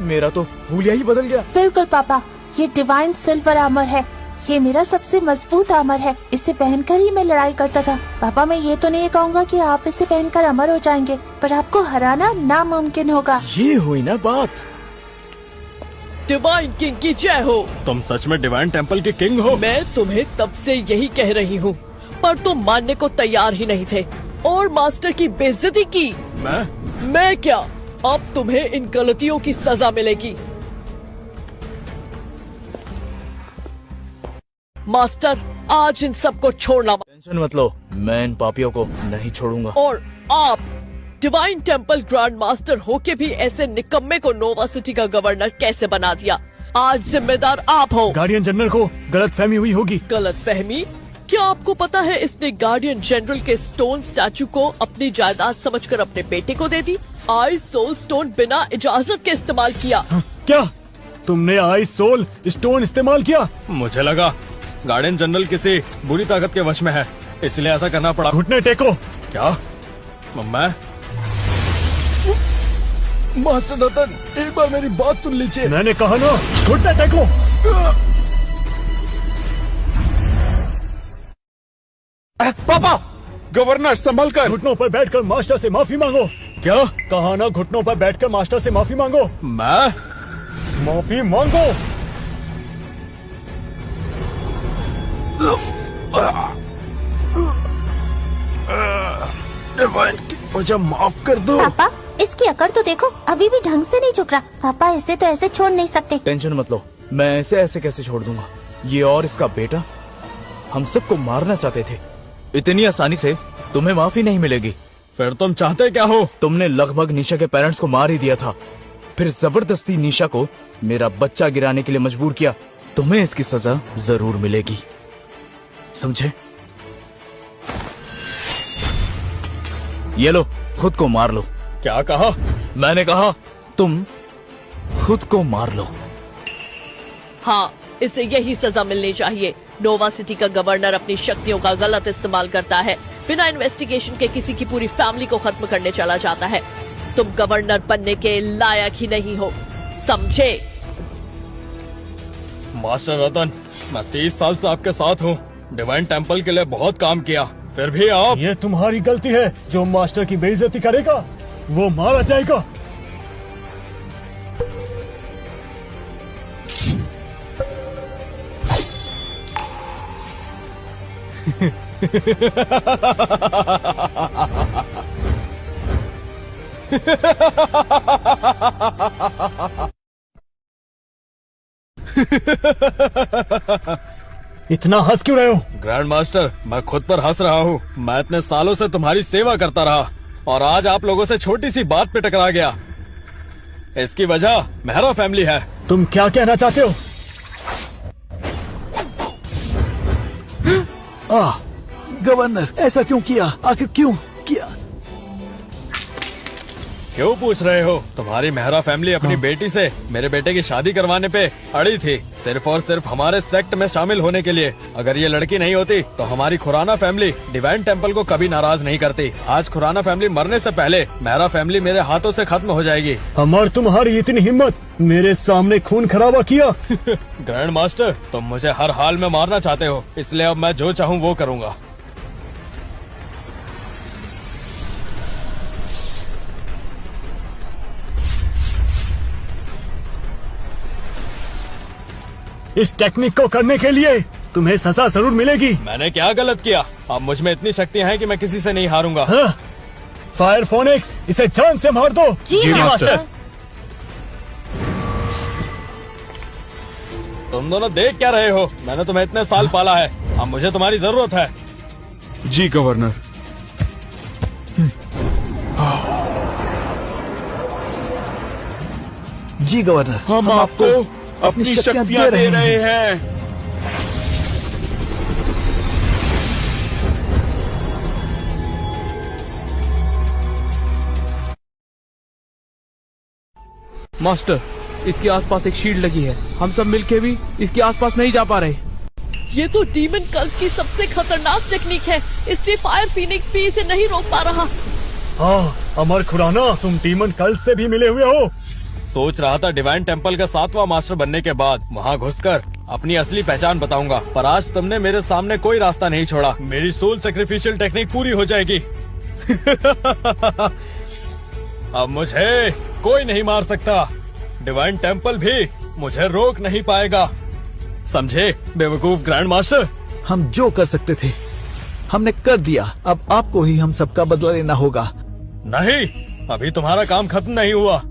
मेरा तो हुलिया ही बदल गया। बिल्कुल पापा, ये डिवाइन सिल्वर आर्मर है, ये मेरा सबसे मजबूत आर्मर है। इसे पहनकर ही मैं लड़ाई करता था। पापा, मैं ये तो नहीं कहूँगा कि आप इसे पहनकर अमर हो जाएंगे, पर आपको हराना नामुमकिन होगा। ये हुई ना बात। डिवाइन किंग की जय हो। तुम सच में डिवाइन टेम्पल के किंग हो? मैं तुम्हें तब से यही कह रही हूँ, पर तुम मानने को तैयार ही नहीं थे और मास्टर की बेइज्जती की। मैं क्या, अब तुम्हें इन गलतियों की सजा मिलेगी। मास्टर, आज इन सबको छोड़ना। टेंशन मत लो, मैं इन पापियों को नहीं छोड़ूंगा। और आप डिवाइन टेम्पल ग्रैंड मास्टर होके भी ऐसे निकम्मे को नोवा सिटी का गवर्नर कैसे बना दिया? आज जिम्मेदार आप हो। गार्डियन जनरल को गलत फहमी हुई होगी। गलत फहमी? क्या आपको पता है इसने गार्डियन जनरल के स्टोन स्टैचू को अपनी जायदाद समझकर अपने बेटे को दे दी। आई सोल स्टोन बिना इजाजत के इस्तेमाल किया। क्या तुमने आई सोल स्टोन इस्तेमाल किया? मुझे लगा गार्डियन जनरल किसी बुरी ताकत के वश में है, इसलिए ऐसा करना पड़ा। घुटने टेको। क्या? मैं? मास्टर रतन, एक बार मेरी बात सुन लीजिए। मैंने कहा ना, घुटने टेको। पापा, गवर्नर संभल कर। घुटनों पर बैठकर मास्टर से माफी मांगो। क्या कहा ना, घुटनों पर बैठकर मास्टर से माफी मांगो। मैं माफी मांगो। मुझे माफ कर दो। पापा, इसकी अकड़ तो देखो, अभी भी ढंग से नहीं झुक रहा। पापा, इसे तो ऐसे छोड़ नहीं सकते। टेंशन मत लो, मैं ऐसे ऐसे कैसे छोड़ दूंगा। ये और इसका बेटा हम सबको मारना चाहते थे। इतनी आसानी से तुम्हें माफी नहीं मिलेगी। फिर तुम चाहते क्या हो? तुमने लगभग निशा के पेरेंट्स को मार ही दिया था, फिर जबरदस्ती निशा को मेरा बच्चा गिराने के लिए मजबूर किया। तुम्हें इसकी सजा जरूर मिलेगी, समझे? ये लो, खुद को मार लो। क्या कहा? मैंने कहा तुम खुद को मार लो। हाँ, इसे यही सजा मिलनी चाहिए। नोवा सिटी का गवर्नर अपनी शक्तियों का गलत इस्तेमाल करता है, बिना इन्वेस्टिगेशन के किसी की पूरी फैमिली को खत्म करने चला जाता है। तुम गवर्नर बनने के लायक ही नहीं हो, समझे? मास्टर रतन, मैं 30 साल से आपके साथ हूँ। डिवाइन टेम्पल के लिए बहुत काम किया, फिर भी आप। ये तुम्हारी गलती है। जो मास्टर की बेइज्जती करेगा वो मारा जाएगा। इतना हंस क्यों रहे हो? ग्रैंड मास्टर, मैं खुद पर हंस रहा हूँ। मैं इतने सालों से तुम्हारी सेवा करता रहा और आज आप लोगों से छोटी सी बात पे टकरा गया। इसकी वजह मेहरा फैमिली है। तुम क्या कहना चाहते हो? गवर्नर, ऐसा क्यों किया? आखिर क्यों किया? क्यों पूछ रहे हो? तुम्हारी मेहरा फैमिली अपनी बेटी से मेरे बेटे की शादी करवाने पे अड़ी थी, सिर्फ और सिर्फ हमारे सेक्ट में शामिल होने के लिए। अगर ये लड़की नहीं होती तो हमारी खुराना फैमिली डिवाइन टेम्पल को कभी नाराज नहीं करती। आज खुराना फैमिली मरने से पहले मेहरा फैमिली मेरे हाथों से खत्म हो जाएगी। हमारी तुम्हारी इतनी हिम्मत, मेरे सामने खून खराबा किया। ग्रैंड मास्टर, तुम मुझे हर हाल में मारना चाहते हो, इसलिए अब मैं जो चाहूँ वो करूँगा। इस टेक्निक को करने के लिए तुम्हें सजा जरूर मिलेगी। मैंने क्या गलत किया? अब मुझ में इतनी शक्तियाँ हैं कि मैं किसी से नहीं हारूंगा। हाँ? फायर फोनिक्स, इसे जान से मार दो। जी मास्टर। तुम दोनों देख क्या रहे हो? मैंने तुम्हें इतने साल पाला है, अब मुझे तुम्हारी जरूरत है। जी गवर्नर। जी गवर्नर, हम आपको अपनी शक्तियाँ दे रहे हैं। मास्टर, इसके आसपास एक शील्ड लगी है। हम सब मिलके भी इसके आसपास नहीं जा पा रहे। ये तो डीमन कल्ट की सबसे खतरनाक टेक्निक है, इसलिए फायर फीनिक्स भी इसे नहीं रोक पा रहा। हाँ, अमर खुराना, तुम डीमन कल्ट से भी मिले हुए हो। सोच रहा था डिवाइन टेम्पल का 7वां मास्टर बनने के बाद वहाँ घुसकर अपनी असली पहचान बताऊंगा, पर आज तुमने मेरे सामने कोई रास्ता नहीं छोड़ा। मेरी सोल सैक्रिफिशियल टेक्निक पूरी हो जाएगी। अब मुझे कोई नहीं मार सकता, डिवाइन टेम्पल भी मुझे रोक नहीं पाएगा, समझे बेवकूफ ग्रैंड मास्टर? हम जो कर सकते थे हमने कर दिया, अब आपको ही हम सबका बदला लेना होगा। नहीं, अभी तुम्हारा काम खत्म नहीं हुआ।